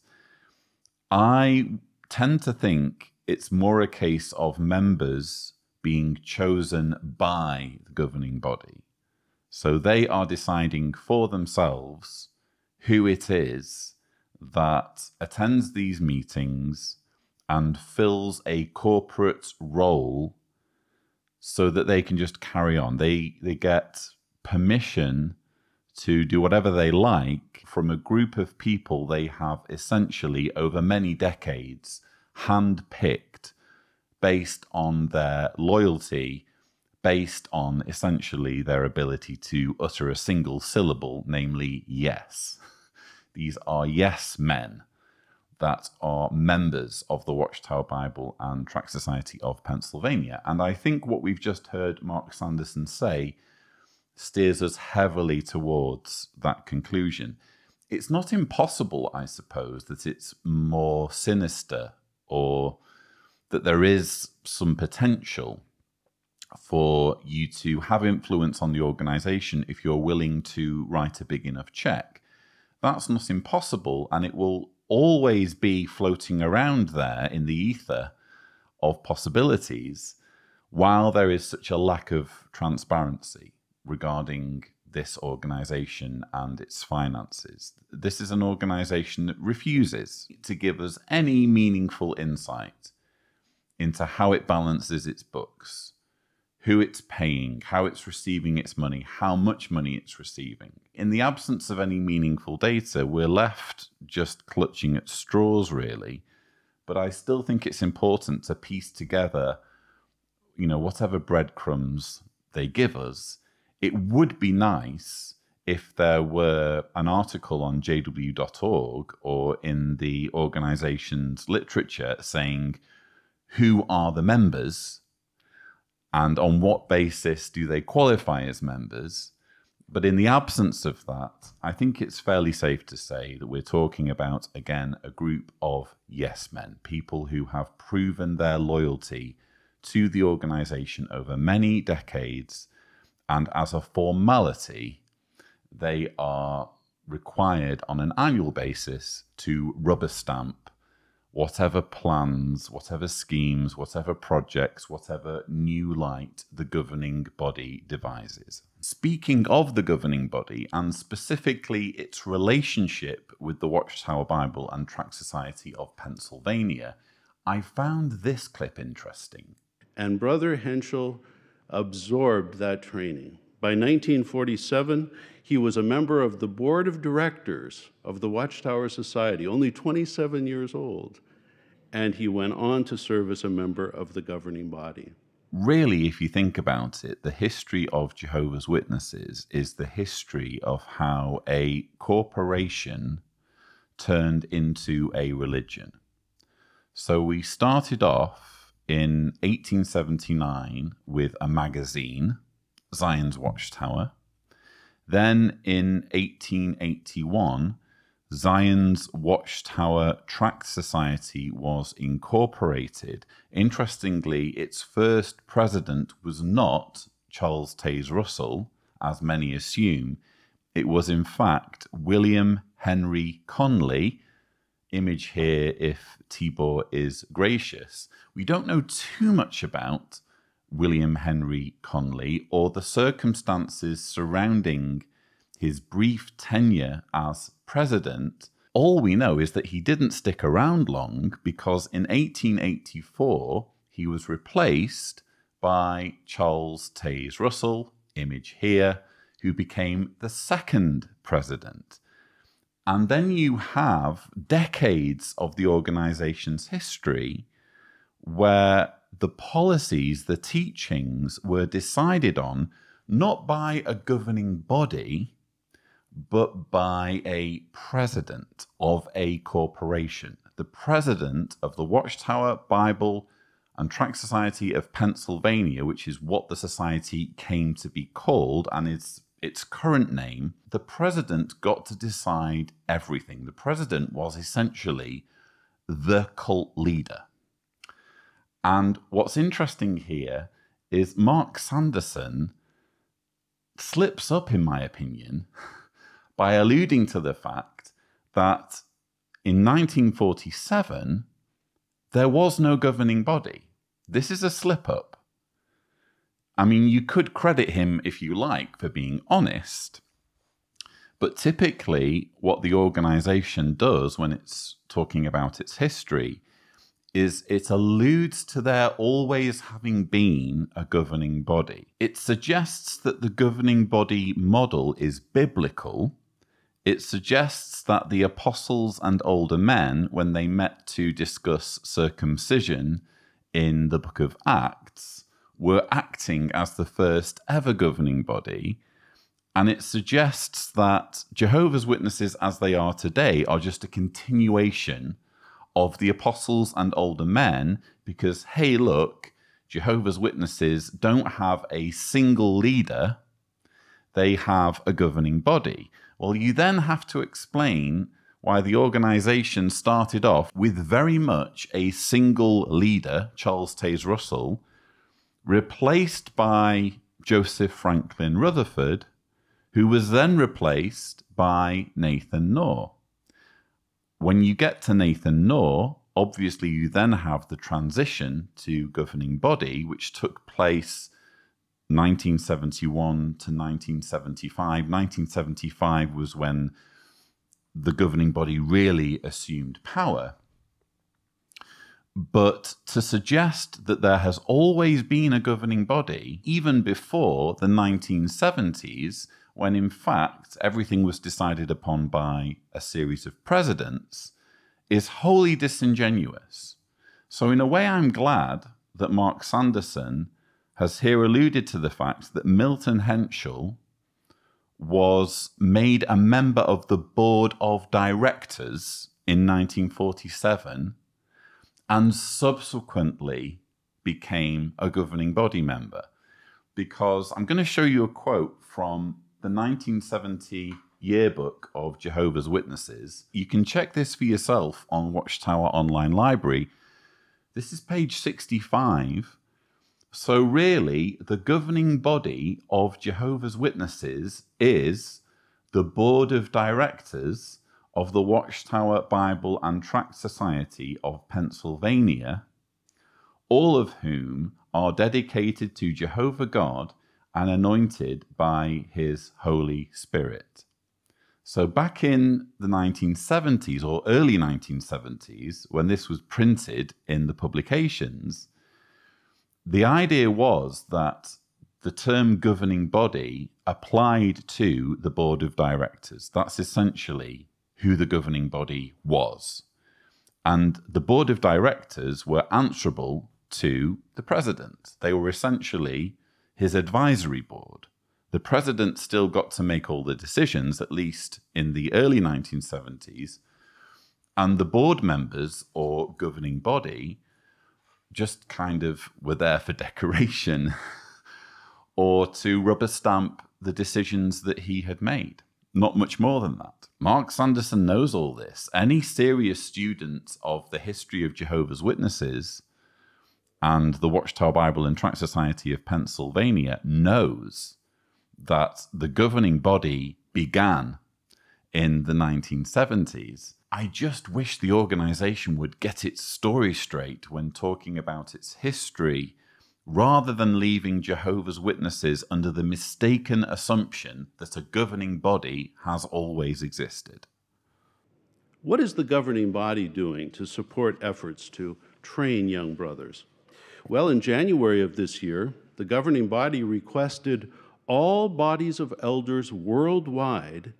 I tend to think it's more a case of members being chosen by the governing body. So they are deciding for themselves who it is that attends these meetings and fills a corporate role so that they can just carry on. They get permission to do whatever they like from a group of people they have essentially over many decades handpicked based on their loyalty, based on essentially their ability to utter a single syllable, namely yes. These are yes men that are members of the Watchtower Bible and Tract Society of Pennsylvania. And I think what we've just heard Mark Sanderson say steers us heavily towards that conclusion. It's not impossible, I suppose, that it's more sinister or that there is some potential for you to have influence on the organization if you're willing to write a big enough check. That's not impossible, and it will always be floating around there in the ether of possibilities while there is such a lack of transparency regarding this organization and its finances. This is an organization that refuses to give us any meaningful insight into how it balances its books, who it's paying, how it's receiving its money, how much money it's receiving. In the absence of any meaningful data, we're left just clutching at straws, really. But I still think it's important to piece together, whatever breadcrumbs they give us. It would be nice if there were an article on jw.org or in the organization's literature saying who are the members and on what basis do they qualify as members. But in the absence of that, I think it's fairly safe to say that we're talking about, again, a group of yes men, people who have proven their loyalty to the organization over many decades, and as a formality, they are required on an annual basis to rubber stamp whatever plans, whatever schemes, whatever projects, whatever new light the governing body devises. Speaking of the governing body, and specifically its relationship with the Watchtower Bible and Tract Society of Pennsylvania, I found this clip interesting. And Brother Henschel absorbed that training. By 1947, he was a member of the board of directors of the Watchtower Society, only 27 years old, and he went on to serve as a member of the governing body. Really, if you think about it, the history of Jehovah's Witnesses is the history of how a corporation turned into a religion. So we started off in 1879 with a magazine, Zion's Watchtower. Then in 1881, Zion's Watchtower Tract Society was incorporated. Interestingly, its first president was not Charles Taze Russell, as many assume. It was, in fact, William Henry Conley. Image here if Tibor is gracious. We don't know too much about William Henry Conley or the circumstances surrounding his brief tenure as president. All we know is that he didn't stick around long, because in 1884 he was replaced by Charles Taze Russell, image here, who became the second president. And then you have decades of the organization's history where the policies, the teachings were decided on not by a governing body, but by a president of a corporation. The president of the Watchtower Bible and Tract Society of Pennsylvania, which is what the society came to be called and is its current name, the president got to decide everything. The president was essentially the cult leader. And what's interesting here is Mark Sanderson slips up, in my opinion, by alluding to the fact that in 1947, there was no governing body. This is a slip-up. I mean, you could credit him, if you like, for being honest, but typically what the organization does when it's talking about its history is it alludes to there always having been a governing body. It suggests that the governing body model is biblical. It suggests that the apostles and older men, when they met to discuss circumcision in the book of Acts, were acting as the first ever governing body. And it suggests that Jehovah's Witnesses as they are today are just a continuation of the apostles and older men, because, hey, look, Jehovah's Witnesses don't have a single leader, they have a governing body. Well, you then have to explain why the organization started off with very much a single leader, Charles Taze Russell, replaced by Joseph Franklin Rutherford, who was then replaced by Nathan Knorr. When you get to Nathan Knorr, obviously you then have the transition to governing body, which took place 1971 to 1975. 1975 was when the governing body really assumed power. But to suggest that there has always been a governing body, even before the 1970s, when in fact everything was decided upon by a series of presidents, is wholly disingenuous. So in a way, I'm glad that Mark Sanderson has here alluded to the fact that Milton Henschel was made a member of the board of directors in 1947 and subsequently became a governing body member. Because I'm going to show you a quote from the 1970 yearbook of Jehovah's Witnesses. You can check this for yourself on Watchtower Online Library. This is page 65. So really, the governing body of Jehovah's Witnesses is the board of directors of the Watchtower Bible and Tract Society of Pennsylvania, all of whom are dedicated to Jehovah God and anointed by his Holy Spirit. So back in the 1970s or early 1970s, when this was printed in the publications, the idea was that the term governing body applied to the board of directors. That's essentially who the governing body was. And the board of directors were answerable to the president. They were essentially his advisory board. The president still got to make all the decisions, at least in the early 1970s, And the board members or governing body just kind of were there for decoration or to rubber stamp the decisions that he had made. Not much more than that. Mark Sanderson knows all this. Any serious student of the history of Jehovah's Witnesses and the Watchtower Bible and Tract Society of Pennsylvania knows that the governing body began in the 1970s. I just wish the organization would get its story straight when talking about its history, rather than leaving Jehovah's Witnesses under the mistaken assumption that a governing body has always existed. What is the governing body doing to support efforts to train young brothers? Well, in January of this year, the governing body requested all bodies of elders worldwide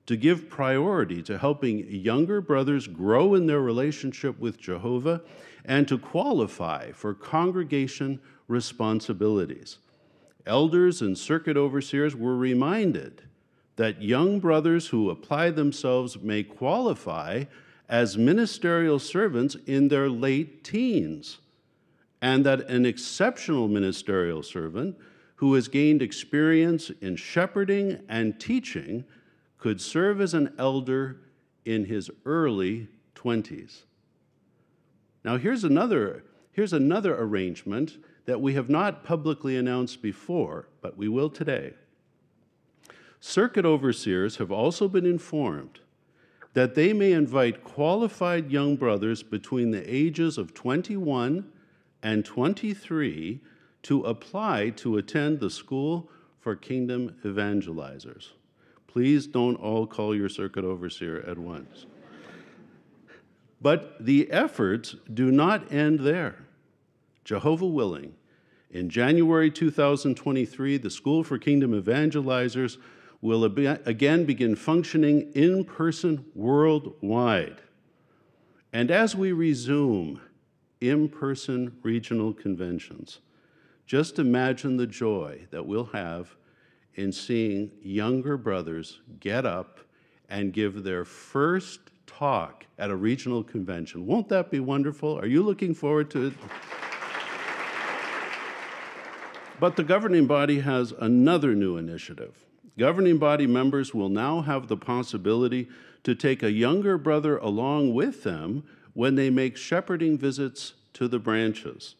to give priority to helping younger brothers grow in their relationship with Jehovah and to qualify for congregation responsibilities. Elders and circuit overseers were reminded that young brothers who apply themselves may qualify as ministerial servants in their late teens, and that an exceptional ministerial servant who has gained experience in shepherding and teaching could serve as an elder in his early 20s. Now, here's another arrangement that we have not publicly announced before, but we will today. Circuit overseers have also been informed that they may invite qualified young brothers between the ages of 21 and 23 to apply to attend the School for Kingdom Evangelizers. Please don't all call your circuit overseer at once. But the efforts do not end there. Jehovah willing, in January 2023, the School for Kingdom Evangelizers will again begin functioning in person worldwide. And as we resume in-person regional conventions, just imagine the joy that we'll have in seeing younger brothers get up and give their first talk at a regional convention. Won't that be wonderful? Are you looking forward to it? But the governing body has another new initiative. Governing body members will now have the possibility to take a younger brother along with them when they make shepherding visits to the branches.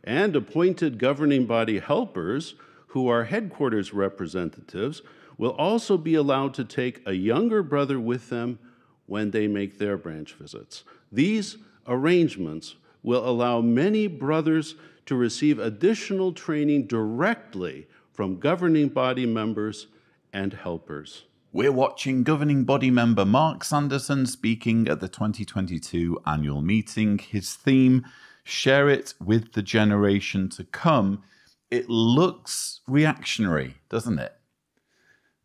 And appointed governing body helpers, who are headquarters representatives, will also be allowed to take a younger brother with them when they make their branch visits. These arrangements will allow many brothers to receive additional training directly from governing body members and helpers. We're watching governing body member Mark Sanderson speaking at the 2022 annual meeting. His theme, Share It with the Generation to Come. It looks reactionary, doesn't it?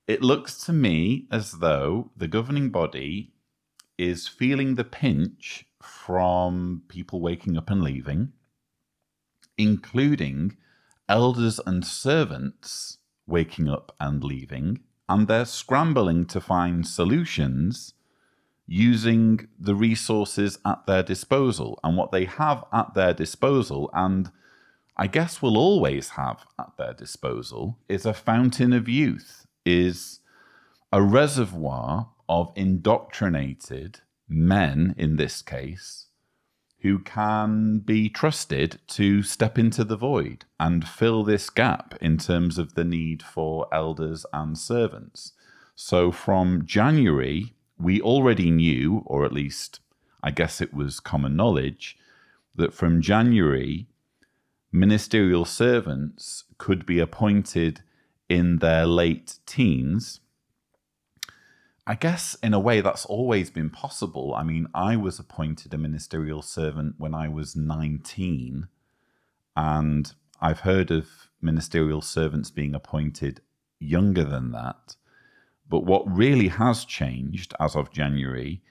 It looks to me as though the governing body is feeling the pinch from people waking up and leaving, including elders and servants waking up and leaving, and they're scrambling to find solutions using the resources at their disposal. And what they have at their disposal, and I guess will always have at their disposal, is a fountain of youth, is a reservoir of indoctrinated men, in this case, who can be trusted to step into the void and fill this gap in terms of the need for elders and servants. So from January, we already knew, or at least I guess it was common knowledge, that from January, ministerial servants could be appointed in their late teens. I guess in a way that's always been possible. I mean, I was appointed a ministerial servant when I was 19, and I've heard of ministerial servants being appointed younger than that. But what really has changed as of January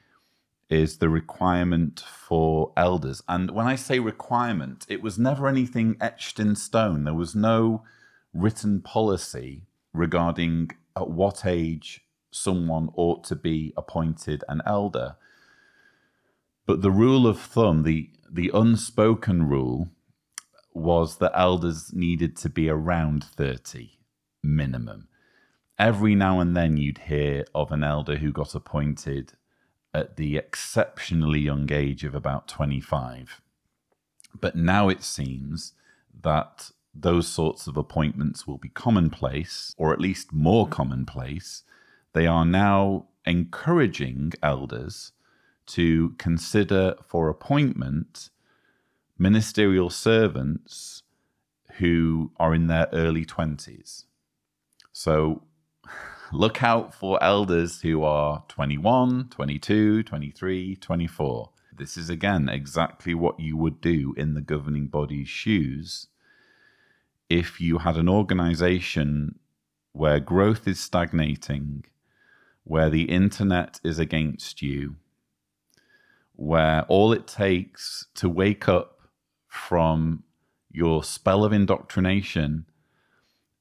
is the requirement for elders. And when I say requirement, it was never anything etched in stone. There was no written policy regarding at what age someone ought to be appointed an elder. But the rule of thumb, the unspoken rule, was that elders needed to be around 30 minimum. Every now and then you'd hear of an elder who got appointed at the exceptionally young age of about 25. But now it seems that those sorts of appointments will be commonplace, or at least more commonplace. They are now encouraging elders to consider for appointment ministerial servants who are in their early 20s. So look out for elders who are 21, 22, 23, 24. This is, again, exactly what you would do in the governing body's shoes if you had an organization where growth is stagnating, where the internet is against you, where all it takes to wake up from your spell of indoctrination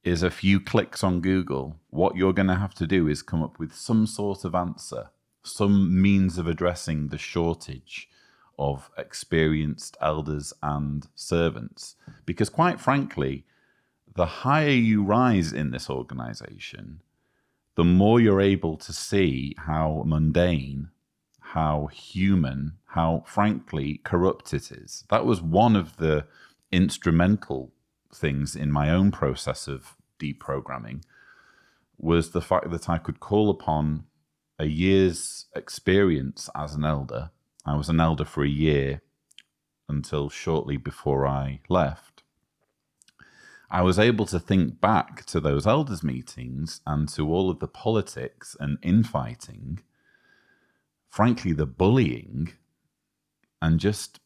is a few clicks on Google. What you're going to have to do is come up with some sort of answer, some means of addressing the shortage of experienced elders and servants. Because quite frankly, the higher you rise in this organization, the more you're able to see how mundane, how human, how frankly corrupt it is. That was one of the instrumental things in my own process of deprogramming, was the fact that I could call upon a year's experience as an elder. I was an elder for a year until shortly before I left. I was able to think back to those elders' meetings and to all of the politics and infighting, frankly, the bullying and just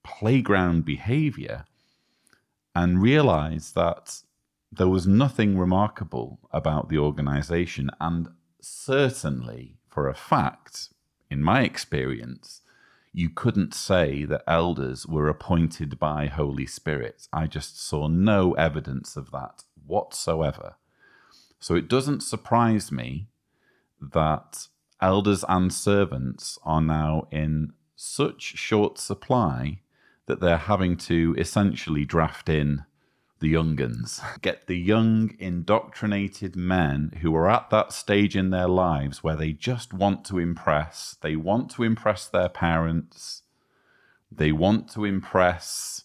playground behavior, and realize that there was nothing remarkable about the organization. And certainly, for a fact, in my experience, you couldn't say that elders were appointed by Holy Spirit. I just saw no evidence of that whatsoever. So it doesn't surprise me that elders and servants are now in such short supply that they're having to essentially draft in the young uns. Get the young, indoctrinated men who are at that stage in their lives where they just want to impress. They want to impress their parents. They want to impress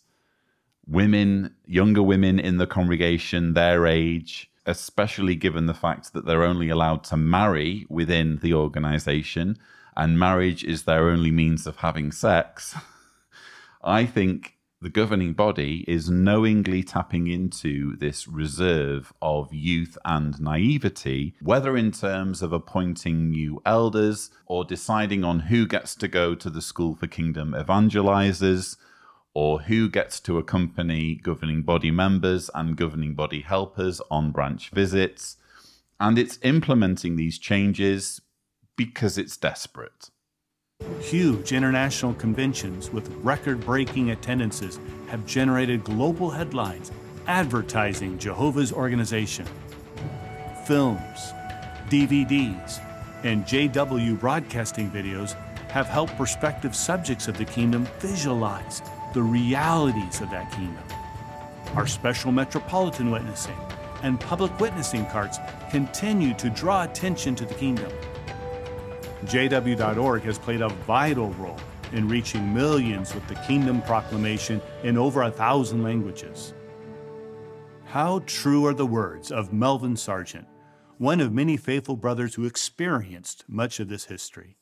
women, younger women in the congregation, their age, especially given the fact that they're only allowed to marry within the organization, and marriage is their only means of having sex. I think the governing body is knowingly tapping into this reserve of youth and naivety, whether in terms of appointing new elders or deciding on who gets to go to the School for Kingdom Evangelizers, or who gets to accompany governing body members and governing body helpers on branch visits. And it's implementing these changes because it's desperate. Huge international conventions with record-breaking attendances have generated global headlines advertising Jehovah's organization. Films, DVDs, and JW broadcasting videos have helped prospective subjects of the kingdom visualize the realities of that kingdom. Our special metropolitan witnessing and public witnessing cards continue to draw attention to the kingdom. JW.org has played a vital role in reaching millions with the Kingdom Proclamation in over 1,000 languages. How true are the words of Melvin Sargent, one of many faithful brothers who experienced much of this history.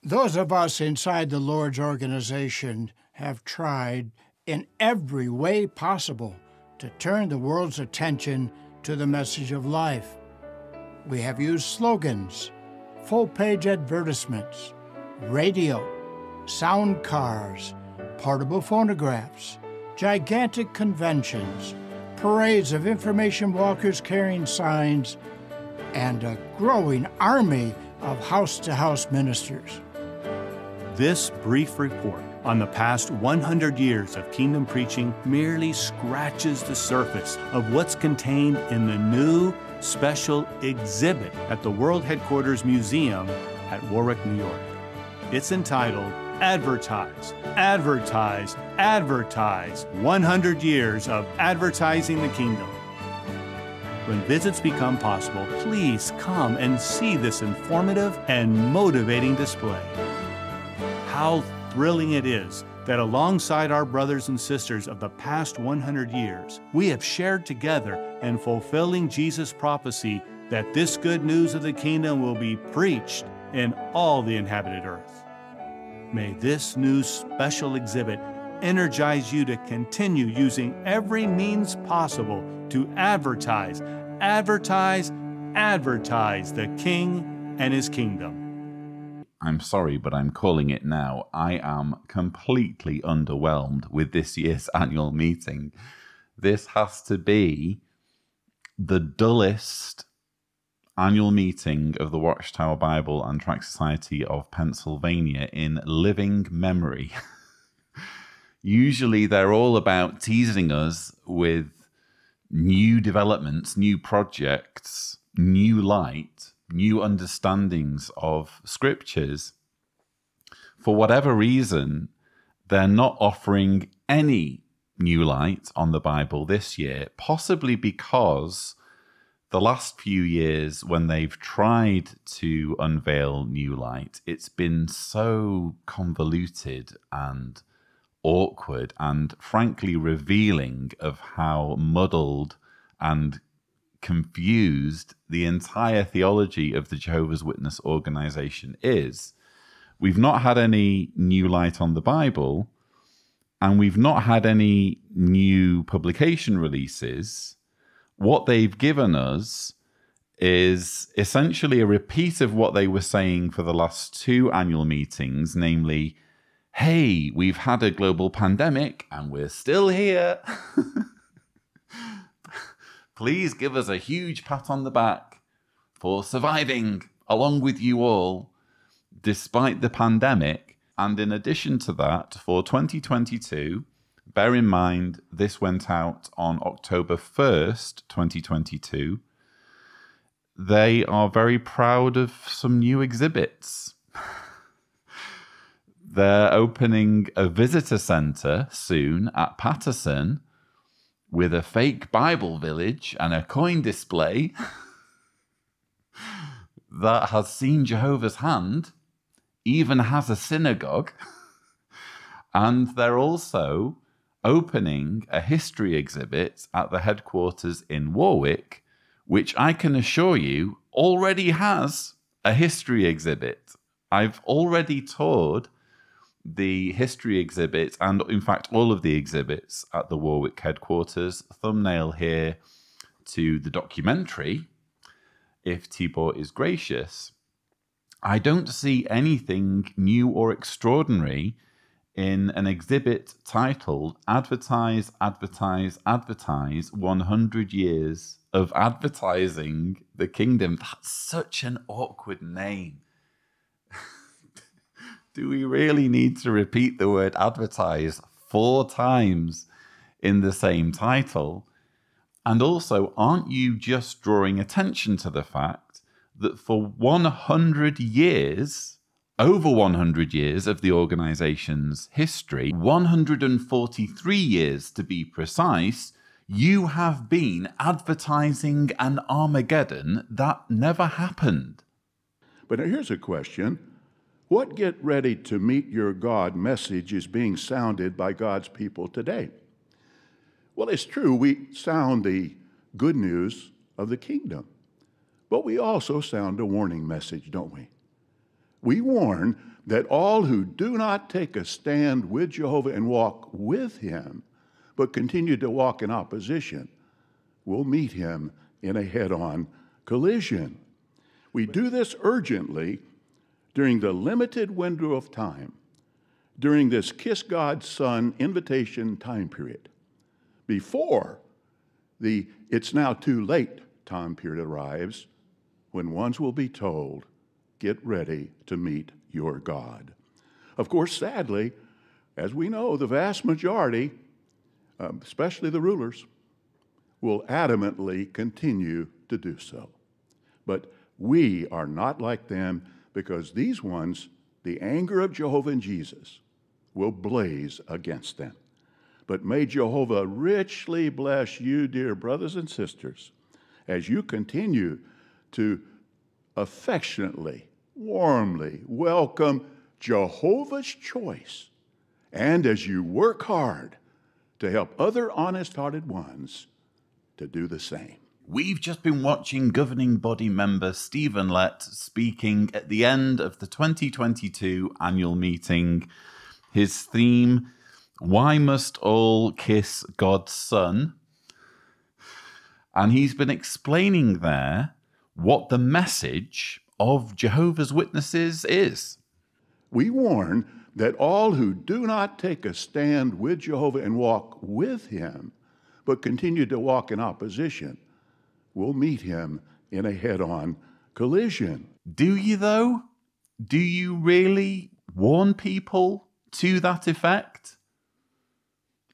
Those of us inside the Lord's organization have tried in every way possible to turn the world's attention to the message of life. We have used slogans, full-page advertisements, radio, sound cars, portable phonographs, gigantic conventions, parades of information walkers carrying signs, and a growing army of house-to-house ministers. This brief report on the past 100 years of kingdom preaching merely scratches the surface of what's contained in the new special exhibit at the World Headquarters Museum at Warwick, New York. It's entitled advertise, advertise, advertise. 100 years of advertising the kingdom. When visits become possible, please come and see this informative and motivating display. How thrilling it is that alongside our brothers and sisters of the past 100 years, we have shared together in fulfilling Jesus' prophecy that this good news of the kingdom will be preached in all the inhabited earth. May this new special exhibit energize you to continue using every means possible to advertise, advertise, advertise the King and His kingdom. I'm sorry, but I'm calling it now. I am completely underwhelmed with this year's annual meeting. This has to be the dullest annual meeting of the Watchtower Bible and Tract Society of Pennsylvania in living memory. Usually they're all about teasing us with new developments, new projects, new light, new understandings of scriptures. For whatever reason, they're not offering any new light on the Bible this year, possibly because the last few years when they've tried to unveil new light, it's been so convoluted and awkward and frankly revealing of how muddled and confused the entire theology of the Jehovah's Witness organization is. We've not had any new light on the Bible, and we've not had any new publication releases. What they've given us is essentially a repeat of what they were saying for the last two annual meetings, namely, hey, we've had a global pandemic and we're still here. Please give us a huge pat on the back for surviving along with you all despite the pandemic. And in addition to that, for 2022, bear in mind this went out on October 1st, 2022, they are very proud of some new exhibits. They're opening a visitor center soon at Patterson with a fake Bible village and a coin display that has seen Jehovah's hand, even has a synagogue. And they're also opening a history exhibit at the headquarters in Warwick, which I can assure you already has a history exhibit. I've already toured the history exhibit and in fact all of the exhibits at the Warwick headquarters. Thumbnail here to the documentary, if Tibor is gracious. I don't see anything new or extraordinary in an exhibit titled Advertise, Advertise, Advertise 100 Years of Advertising the Kingdom. That's such an awkward name. Do we really need to repeat the word advertise 4 times in the same title? And also, aren't you just drawing attention to the fact that for 100 years, over 100 years of the organization's history, 143 years to be precise, you have been advertising an Armageddon that never happened? But here's a question. What get ready to meet your God message is being sounded by God's people today? Well, it's true, we sound the good news of the kingdom, but we also sound a warning message, don't we? We warn that all who do not take a stand with Jehovah and walk with him, but continue to walk in opposition, will meet him in a head-on collision. We do this urgently during the limited window of time, during this Kiss God's Son invitation time period, before the it's now too late time period arrives, when ones will be told, get ready to meet your God. Of course, sadly, as we know, the vast majority, especially the rulers, will adamantly continue to do so. But we are not like them, because these ones, the anger of Jehovah and Jesus will blaze against them. But may Jehovah richly bless you, dear brothers and sisters, as you continue to affectionately, warmly welcome Jehovah's choice, and as you work hard to help other honest-hearted ones to do the same. We've just been watching governing body member Stephen Lett speaking at the end of the 2022 annual meeting. His theme, "Why Must All Kiss God's Son?" And he's been explaining there what the message of Jehovah's Witnesses is. We warn that all who do not take a stand with Jehovah and walk with him, but continue to walk in opposition, will meet him in a head-on collision. Do you, though? Do you really warn people to that effect?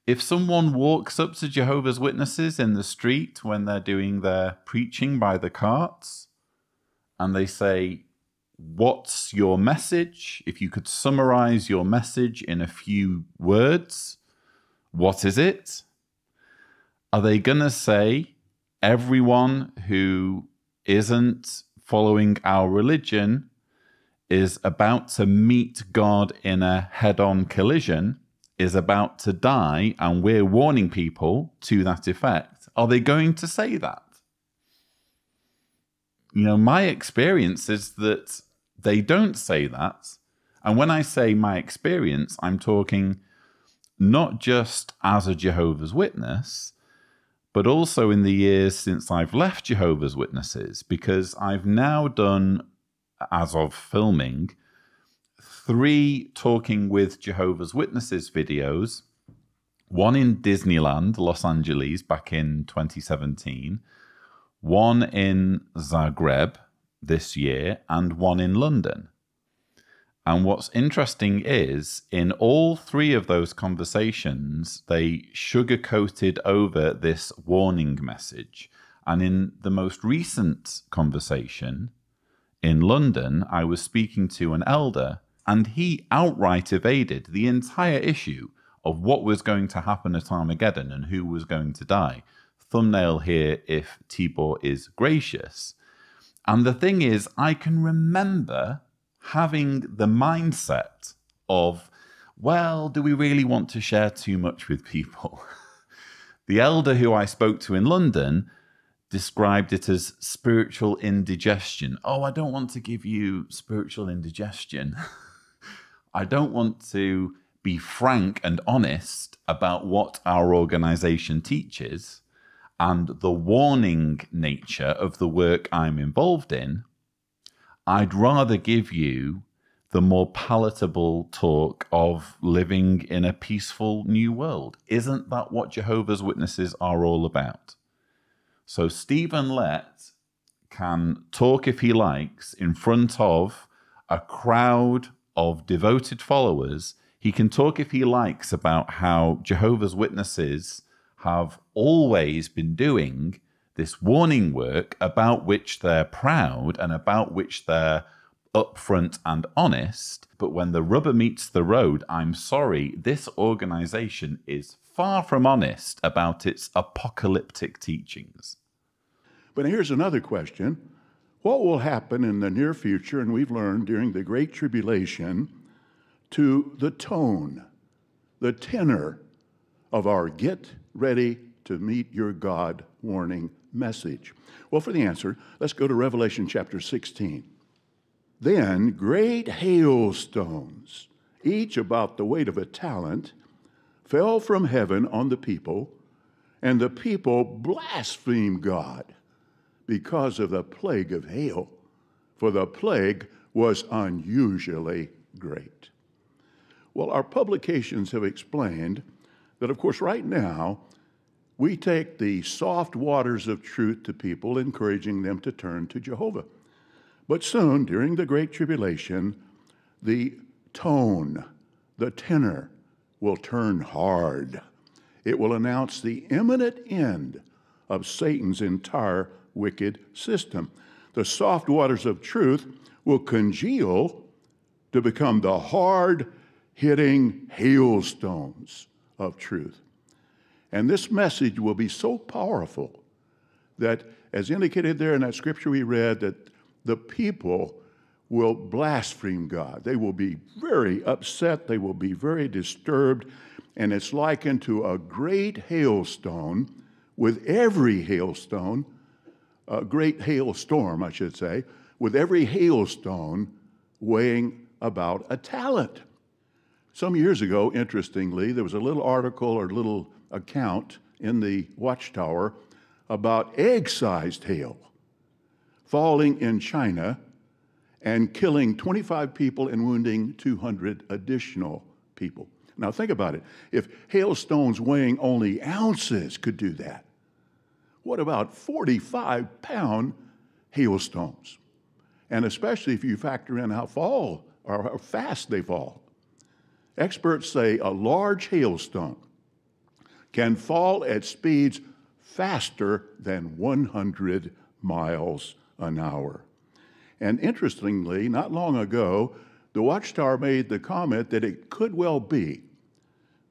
If someone walks up to Jehovah's Witnesses in the street when they're doing their preaching by the carts, and they say, "What's your message? If you could summarize your message in a few words, what is it?" Are they going to say, everyone who isn't following our religion is about to meet God in a head-on collision, is about to die, and we're warning people to that effect? Are they going to say that? You know, my experience is that they don't say that. And when I say my experience, I'm talking not just as a Jehovah's Witness, but also in the years since I've left Jehovah's Witnesses, because I've now done, as of filming, 3 Talking with Jehovah's Witnesses videos, one in Disneyland, Los Angeles, back in 2017, one in Zagreb this year, and one in London. And what's interesting is, in all 3 of those conversations, they sugar-coated over this warning message. And in the most recent conversation in London, I was speaking to an elder, and he outright evaded the entire issue of what was going to happen at Armageddon and who was going to die. Thumbnail here if Tibor is gracious. And the thing is, I can remember having the mindset of, well, do we really want to share too much with people? The elder who I spoke to in London described it as spiritual indigestion. Oh, I don't want to give you spiritual indigestion. I don't want to be frank and honest about what our organization teaches and the warning nature of the work I'm involved in. I'd rather give you the more palatable talk of living in a peaceful new world. Isn't that what Jehovah's Witnesses are all about? So Stephen Lett can talk, if he likes, in front of a crowd of devoted followers. He can talk, if he likes, about how Jehovah's Witnesses have always been doing this warning work about which they're proud and about which they're upfront and honest. But when the rubber meets the road, I'm sorry, this organization is far from honest about its apocalyptic teachings. But here's another question. What will happen in the near future, and we've learned during the Great Tribulation, to the tone, the tenor of our get ready to meet your God warning message? Well, for the answer, let's go to Revelation chapter 16. Then great hailstones, each about the weight of a talent, fell from heaven on the people, and the people blasphemed God because of the plague of hail, for the plague was unusually great. Well, our publications have explained that, of course, right now, we take the soft waters of truth to people, encouraging them to turn to Jehovah. But soon, during the Great Tribulation, the tone, the tenor, will turn hard. It will announce the imminent end of Satan's entire wicked system. The soft waters of truth will congeal to become the hard-hitting hailstones of truth. And this message will be so powerful that, as indicated there in that scripture we read, that the people will blaspheme God. They will be very upset. They will be very disturbed. And it's likened to a great hailstone, with every hailstone, a great hailstorm, I should say, with every hailstone weighing about a talent. Some years ago, interestingly, there was a little article or little account in the Watchtower about egg-sized hail falling in China and killing 25 people and wounding 200 additional people. Now think about it. If hailstones weighing only ounces could do that, what about 45-pound hailstones? And especially if you factor in how fast they fall. Experts say a large hailstone can fall at speeds faster than 100 miles an hour. And interestingly, not long ago, the Watchtower made the comment that it could well be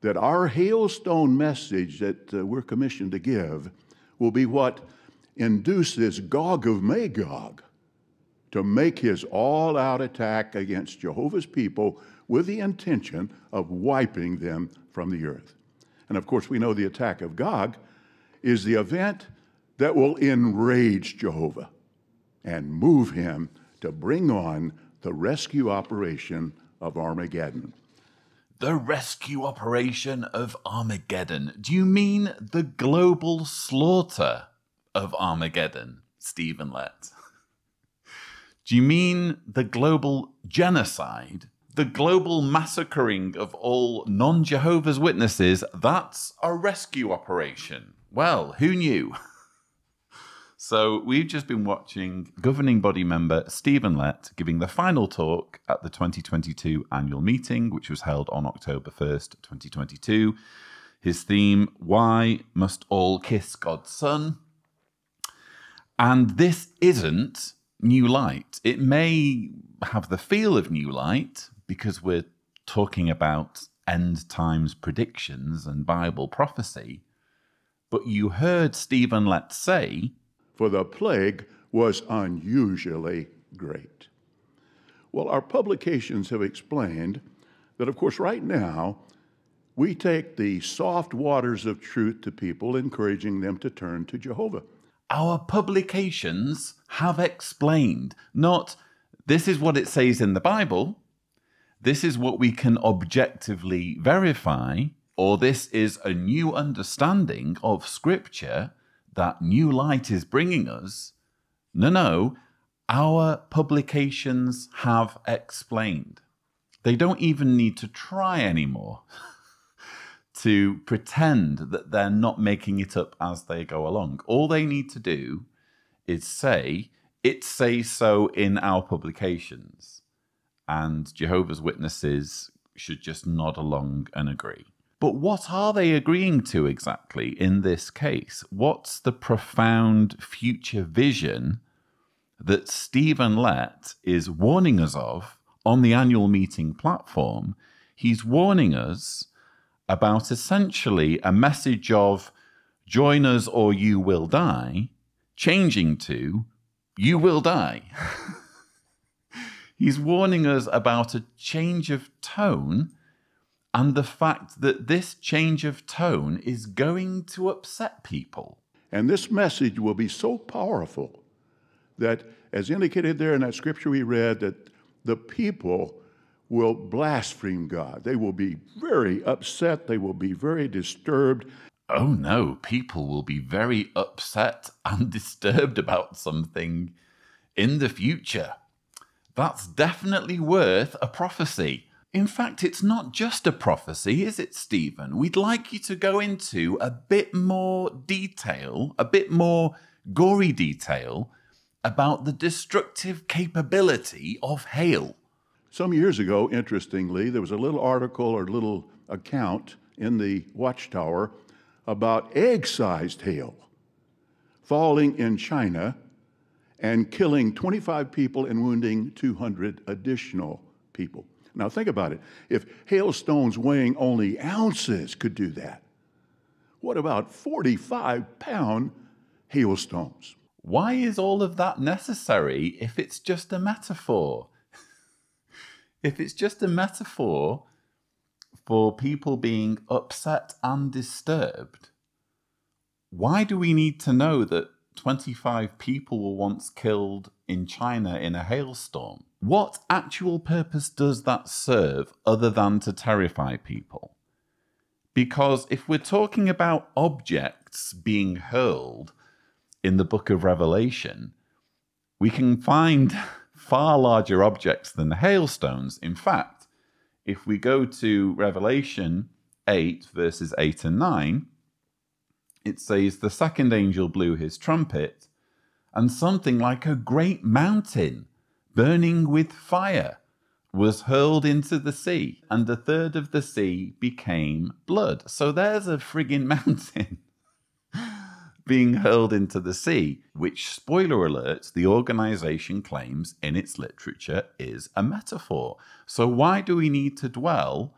that our hailstone message that we're commissioned to give will be what induces Gog of Magog to make his all-out attack against Jehovah's people with the intention of wiping them from the earth. And of course, we know the attack of Gog is the event that will enrage Jehovah and move him to bring on the rescue operation of Armageddon. The rescue operation of Armageddon. Do you mean the global slaughter of Armageddon, Stephen Lett? Do you mean the global genocide? The global massacring of all non-Jehovah's Witnesses? That's a rescue operation. Well, who knew? So we've just been watching governing body member Stephen Lett giving the final talk at the 2022 annual meeting, which was held on October 1st, 2022. His theme, Why Must All Kiss God's Son? And this isn't new light. It may have the feel of new light because we're talking about end times predictions and Bible prophecy. But you heard Stephen Lett say, for the plague was unusually great. Well, our publications have explained that, of course, right now, we take the soft waters of truth to people, encouraging them to turn to Jehovah. Our publications have explained, not this is what it says in the Bible, this is what we can objectively verify, or this is a new understanding of Scripture that new light is bringing us. No, our publications have explained. They don't even need to try anymore to pretend that they're not making it up as they go along. All they need to do is say, it says so in our publications, and Jehovah's Witnesses should just nod along and agree. But what are they agreeing to exactly in this case? What's the profound future vision that Stephen Lett is warning us of on the annual meeting platform? He's warning us about essentially a message of join us or you will die, changing to you will die. He's warning us about a change of tone and the fact that this change of tone is going to upset people. And this message will be so powerful that, as indicated there in that scripture we read, that the people will blaspheme God. They will be very upset. They will be very disturbed. Oh no, people will be very upset and disturbed about something in the future. That's definitely worth a prophecy. In fact, it's not just a prophecy, is it, Stephen? We'd like you to go into a bit more detail, a bit more gory detail about the destructive capability of hail. Some years ago, interestingly, there was a little article or little account in the Watchtower about egg-sized hail falling in China and killing 25 people and wounding 200 additional people. Now think about it. If hailstones weighing only ounces could do that, what about 45-pound hailstones? Why is all of that necessary if it's just a metaphor? If it's just a metaphor for people being upset and disturbed, why do we need to know that 25 people were once killed in China in a hailstorm? What actual purpose does that serve other than to terrify people? Because if we're talking about objects being hurled in the book of Revelation, we can find far larger objects than hailstones. In fact, if we go to Revelation 8, verses 8 and 9, it says, "The second angel blew his trumpet, and something like a great mountain burning with fire was hurled into the sea, and a third of the sea became blood." So there's a friggin' mountain being hurled into the sea, which, spoiler alert, the organization claims in its literature is a metaphor. So why do we need to dwell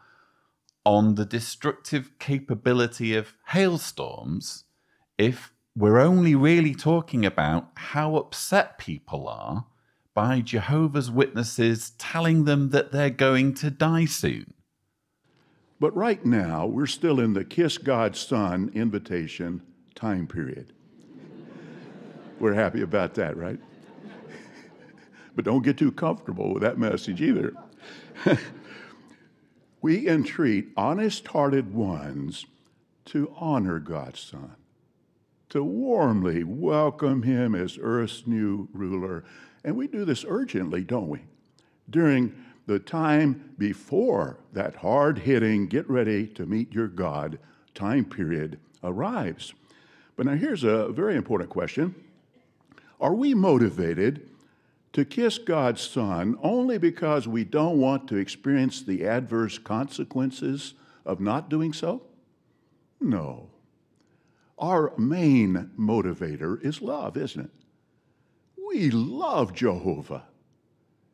on the destructive capability of hailstorms if we're only really talking about how upset people are by Jehovah's Witnesses telling them that they're going to die soon? But right now, we're still in the Kiss God's Son invitation time period. We're happy about that, right? But don't get too comfortable with that message either. We entreat honest-hearted ones to honor God's Son, to warmly welcome him as earth's new ruler. And we do this urgently, don't we? During the time before that hard-hitting, get ready to meet your God time period arrives. But now here's a very important question. Are we motivated to kiss God's Son only because we don't want to experience the adverse consequences of not doing so? No. Our main motivator is love, isn't it? We love Jehovah,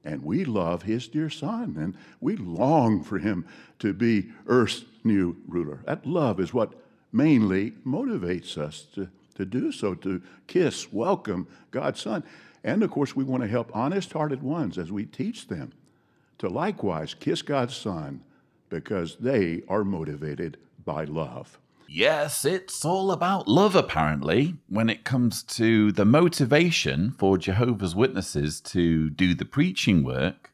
and we love his dear Son, and we long for him to be earth's new ruler. That love is what mainly motivates us to do so, to kiss, welcome God's Son. And of course, we want to help honest-hearted ones as we teach them to likewise kiss God's Son because they are motivated by love. Yes, it's all about love, apparently, when it comes to the motivation for Jehovah's Witnesses to do the preaching work.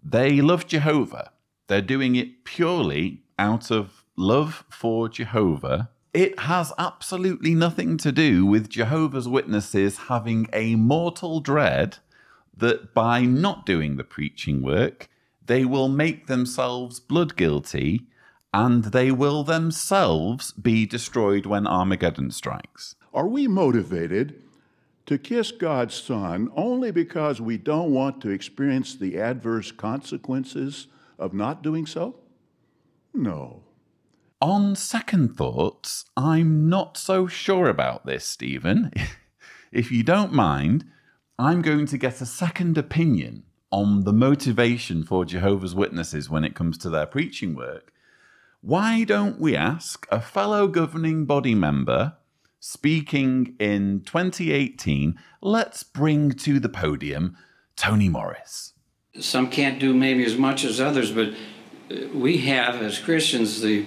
They love Jehovah. They're doing it purely out of love for Jehovah. It has absolutely nothing to do with Jehovah's Witnesses having a mortal dread that by not doing the preaching work, they will make themselves blood guilty and they will themselves be destroyed when Armageddon strikes. Are we motivated to kiss God's Son only because we don't want to experience the adverse consequences of not doing so? No. On second thoughts, I'm not so sure about this, Stephen. If you don't mind, I'm going to get a second opinion on the motivation for Jehovah's Witnesses when it comes to their preaching work. Why don't we ask a fellow governing body member speaking in 2018, let's bring to the podium Tony Morris. Some can't do maybe as much as others, but we have, as Christians, the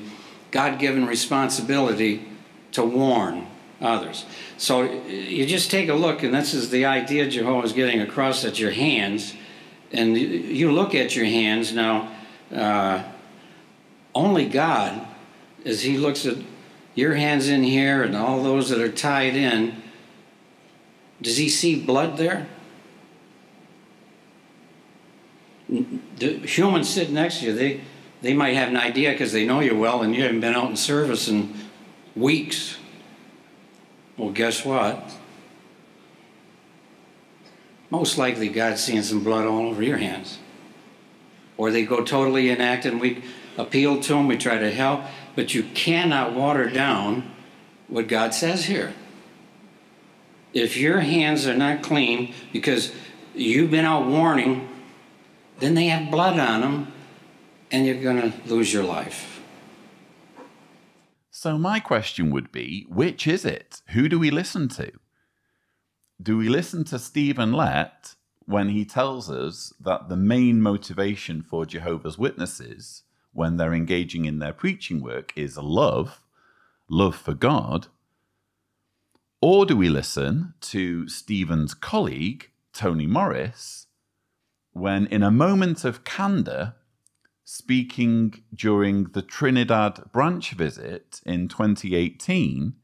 God-given responsibility to warn others. So you just take a look, and this is the idea Jehovah's getting across at your hands, and you look at your hands now. Only God, as he looks at your hands in here and all those that are tied in, does he see blood there? The humans sitting next to you, they might have an idea because they know you well and you haven't been out in service in weeks. Well, guess what? Most likely God's seeing some blood all over your hands. Or they go totally inactive and we appeal to them, we try to help, but you cannot water down what God says here. If your hands are not clean because you've been out warning then they have blood on them, and you're going to lose your life. So my question would be, which is it? Who do we listen to? Do we listen to Stephen Lett when he tells us that the main motivation for Jehovah's Witnesses when they're engaging in their preaching work is love for God? Or do we listen to Stephen's colleague, Tony Morris, when in a moment of candor, speaking during the Trinidad branch visit in 2018,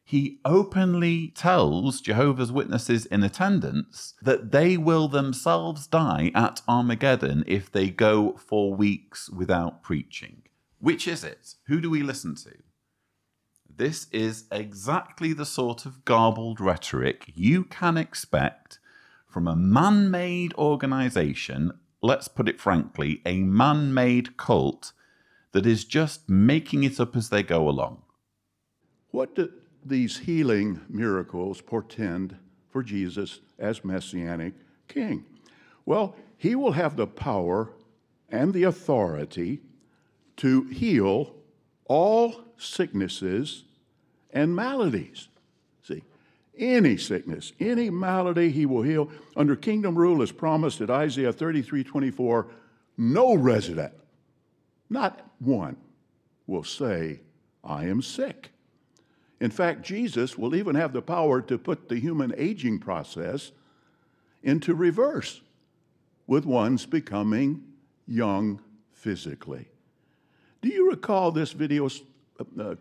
he openly tells Jehovah's Witnesses in attendance that they will themselves die at Armageddon if they go for weeks without preaching. Which is it? Who do we listen to? This is exactly the sort of garbled rhetoric you can expect from a man-made organization, let's put it frankly, a man-made cult that is just making it up as they go along. What do these healing miracles portend for Jesus as Messianic King? Well, he will have the power and the authority to heal all sicknesses and maladies. See, any sickness, any malady he will heal. Under kingdom rule, as promised at Isaiah 33:24, no resident, not one, will say, I am sick. In fact, Jesus will even have the power to put the human aging process into reverse, with one's becoming young physically. Do you recall this video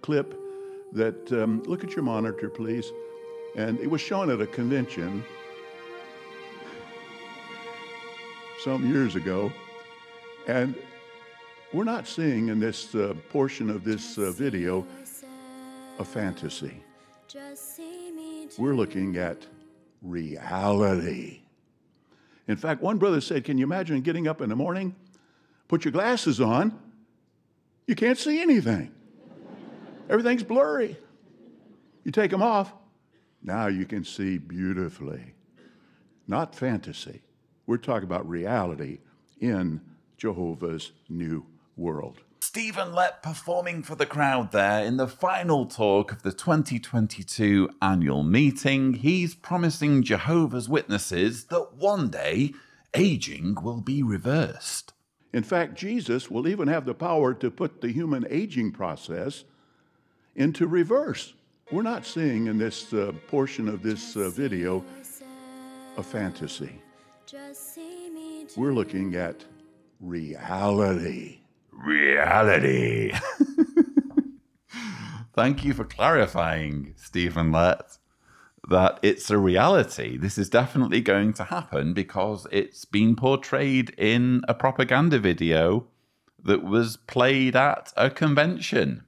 clip that, look at your monitor, please, and it was shown at a convention some years ago, and we're not seeing in this portion of this video a fantasy. We're looking at reality. In fact, one brother said, can you imagine getting up in the morning, put your glasses on, you can't see anything. Everything's blurry. You take them off, now you can see beautifully. Not fantasy. We're talking about reality in Jehovah's new world. Stephen Lett performing for the crowd there in the final talk of the 2022 annual meeting. He's promising Jehovah's Witnesses that one day aging will be reversed. In fact, Jesus will even have the power to put the human aging process into reverse. We're not seeing in this portion of this video a fantasy. We're looking at reality. Reality. Thank you for clarifying, Stephen Lett, that it's a reality. This is definitely going to happen because it's been portrayed in a propaganda video that was played at a convention.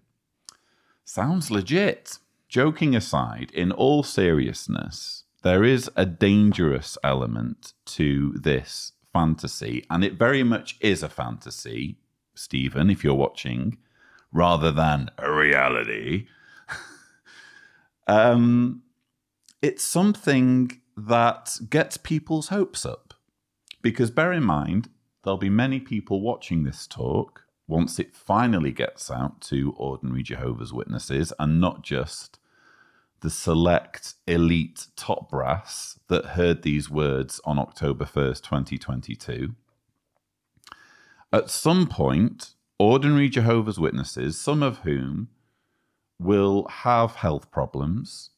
Sounds legit. Joking aside, in all seriousness, there is a dangerous element to this fantasy, and it very much is a fantasy, Stephen, if you're watching, rather than a reality. It's something that gets people's hopes up. Because bear in mind, there'll be many people watching this talk once it finally gets out to ordinary Jehovah's Witnesses, and not just the select elite top brass that heard these words on October 1st, 2022. At some point, ordinary Jehovah's Witnesses, some of whom will have health problems,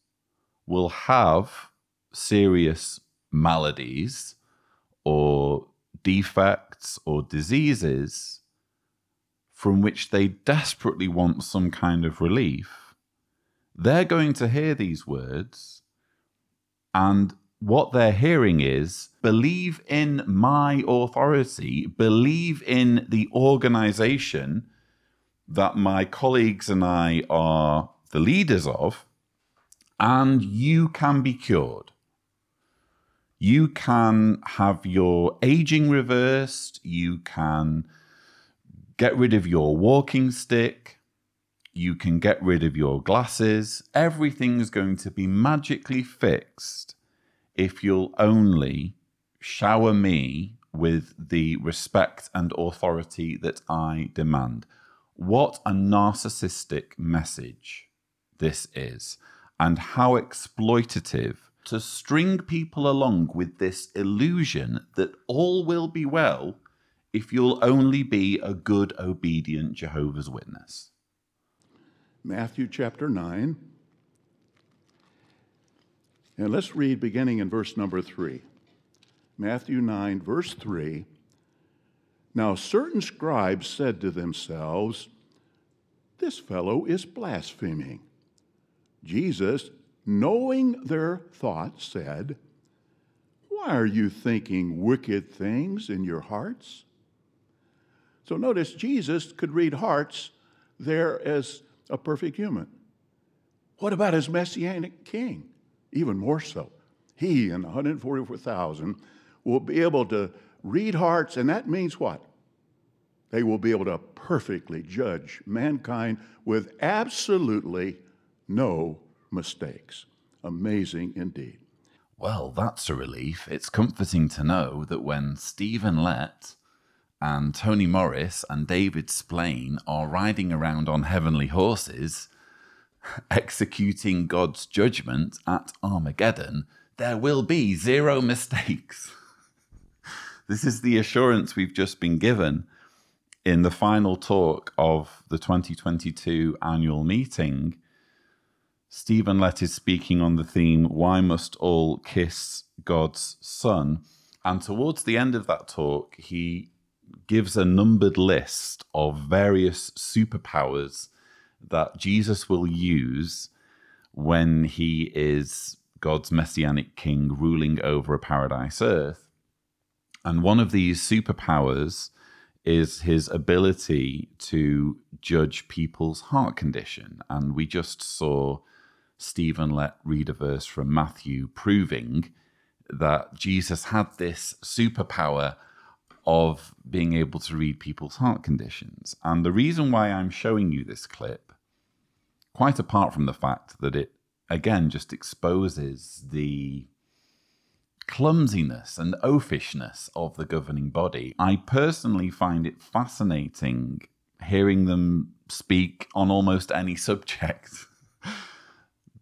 will have serious maladies or defects or diseases from which they desperately want some kind of relief, they're going to hear these words, and what they're hearing is, believe in my authority, believe in the organization that my colleagues and I are the leaders of, and you can be cured. You can have your aging reversed, you can get rid of your walking stick, you can get rid of your glasses. Everything's going to be magically fixed if you'll only shower me with the respect and authority that I demand. What a narcissistic message this is, and how exploitative to string people along with this illusion that all will be well if you'll only be a good, obedient Jehovah's Witness. Matthew chapter 9. And let's read beginning in verse number 3. Matthew 9, verse 3. Now certain scribes said to themselves, "This fellow is blaspheming." Jesus, knowing their thoughts, said, "Why are you thinking wicked things in your hearts?" So notice Jesus could read hearts there as a perfect human. What about his messianic king? Even more so. He and 144,000 will be able to read hearts, and that means what? They will be able to perfectly judge mankind with absolutely no mistakes. Amazing indeed. Well, that's a relief. It's comforting to know that when Stephen Lett and Tony Morris and David Splain are riding around on heavenly horses, executing God's judgment at Armageddon, there will be zero mistakes. This is the assurance we've just been given in the final talk of the 2022 annual meeting. Stephen Lett is speaking on the theme, "Why Must All Kiss God's Son?" And towards the end of that talk, he gives a numbered list of various superpowers that Jesus will use when he is God's messianic king ruling over a paradise earth. And one of these superpowers is his ability to judge people's heart condition. And we just saw Stephen Lett read a verse from Matthew proving that Jesus had this superpower of being able to read people's heart conditions. And the reason why I'm showing you this clip, quite apart from the fact that it, again, just exposes the clumsiness and oafishness of the governing body, I personally find it fascinating hearing them speak on almost any subject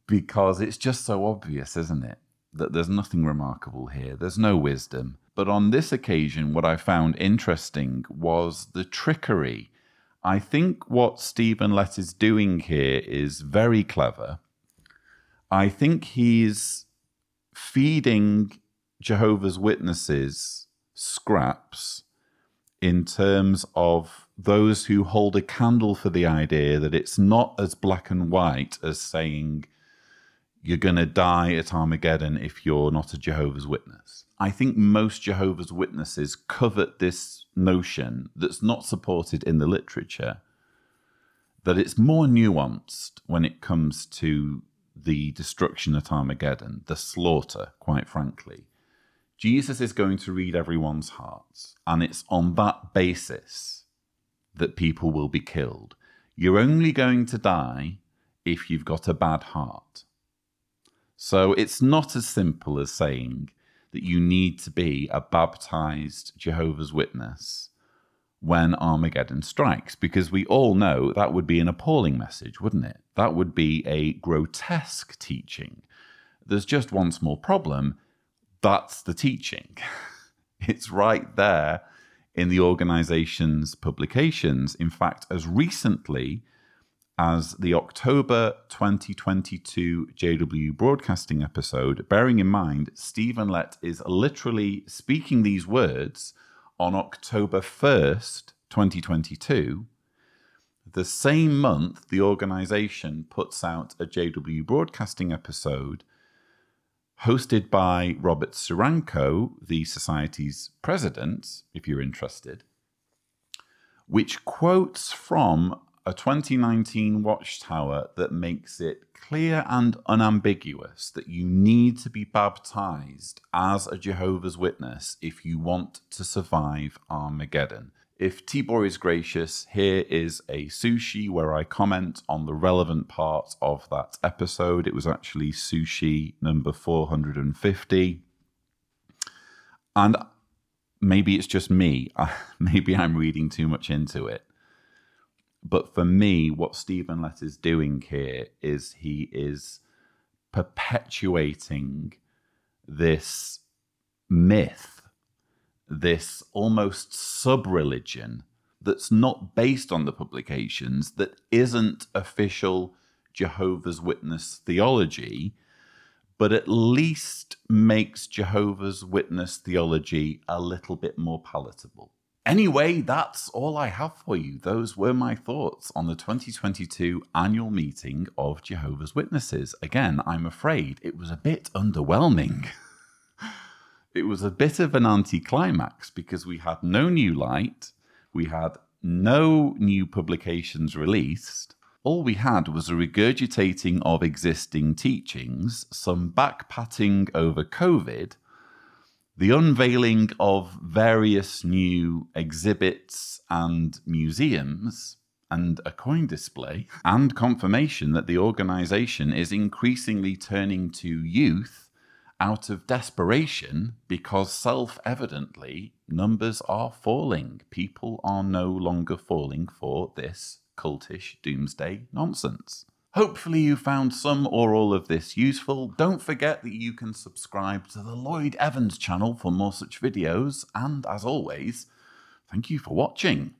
because it's just so obvious, isn't it, that there's nothing remarkable here. There's no wisdom. But on this occasion, what I found interesting was the trickery. I think what Stephen Lett is doing here is very clever. I think he's feeding Jehovah's Witnesses scraps in terms of those who hold a candle for the idea that it's not as black and white as saying you're going to die at Armageddon if you're not a Jehovah's Witness. I think most Jehovah's Witnesses covet this notion that's not supported in the literature, that it's more nuanced when it comes to the destruction at Armageddon, the slaughter, quite frankly. Jesus is going to read everyone's hearts, and it's on that basis that people will be killed. You're only going to die if you've got a bad heart. So it's not as simple as saying that you need to be a baptized Jehovah's Witness when Armageddon strikes, because we all know that would be an appalling message, wouldn't it? That would be a grotesque teaching. There's just one small problem. That's the teaching. It's right there in the organization's publications. In fact, as recently as the October 2022 JW Broadcasting episode, bearing in mind, Stephen Lett is literally speaking these words on October 1st, 2022. The same month, the organization puts out a JW Broadcasting episode hosted by Robert Siranko, the Society's president, if you're interested, which quotes from a 2019 Watchtower that makes it clear and unambiguous that you need to be baptized as a Jehovah's Witness if you want to survive Armageddon. If Tibor is gracious, here is a sushi where I comment on the relevant parts of that episode. It was actually sushi number 450. And maybe it's just me. Maybe I'm reading too much into it. But for me, what Stephen Lett is doing here is he is perpetuating this myth, this almost sub-religion that's not based on the publications, that isn't official Jehovah's Witness theology, but at least makes Jehovah's Witness theology a little bit more palatable. Anyway, that's all I have for you. Those were my thoughts on the 2022 annual meeting of Jehovah's Witnesses. Again, I'm afraid it was a bit underwhelming. It was a bit of an anticlimax because we had no new light, we had no new publications released. All we had was a regurgitating of existing teachings, some backpatting over COVID, the unveiling of various new exhibits and museums, and a coin display, and confirmation that the organization is increasingly turning to youth out of desperation because self-evidently numbers are falling. People are no longer falling for this cultish doomsday nonsense. Hopefully you found some or all of this useful. Don't forget that you can subscribe to the Lloyd Evans channel for more such videos. And as always, thank you for watching.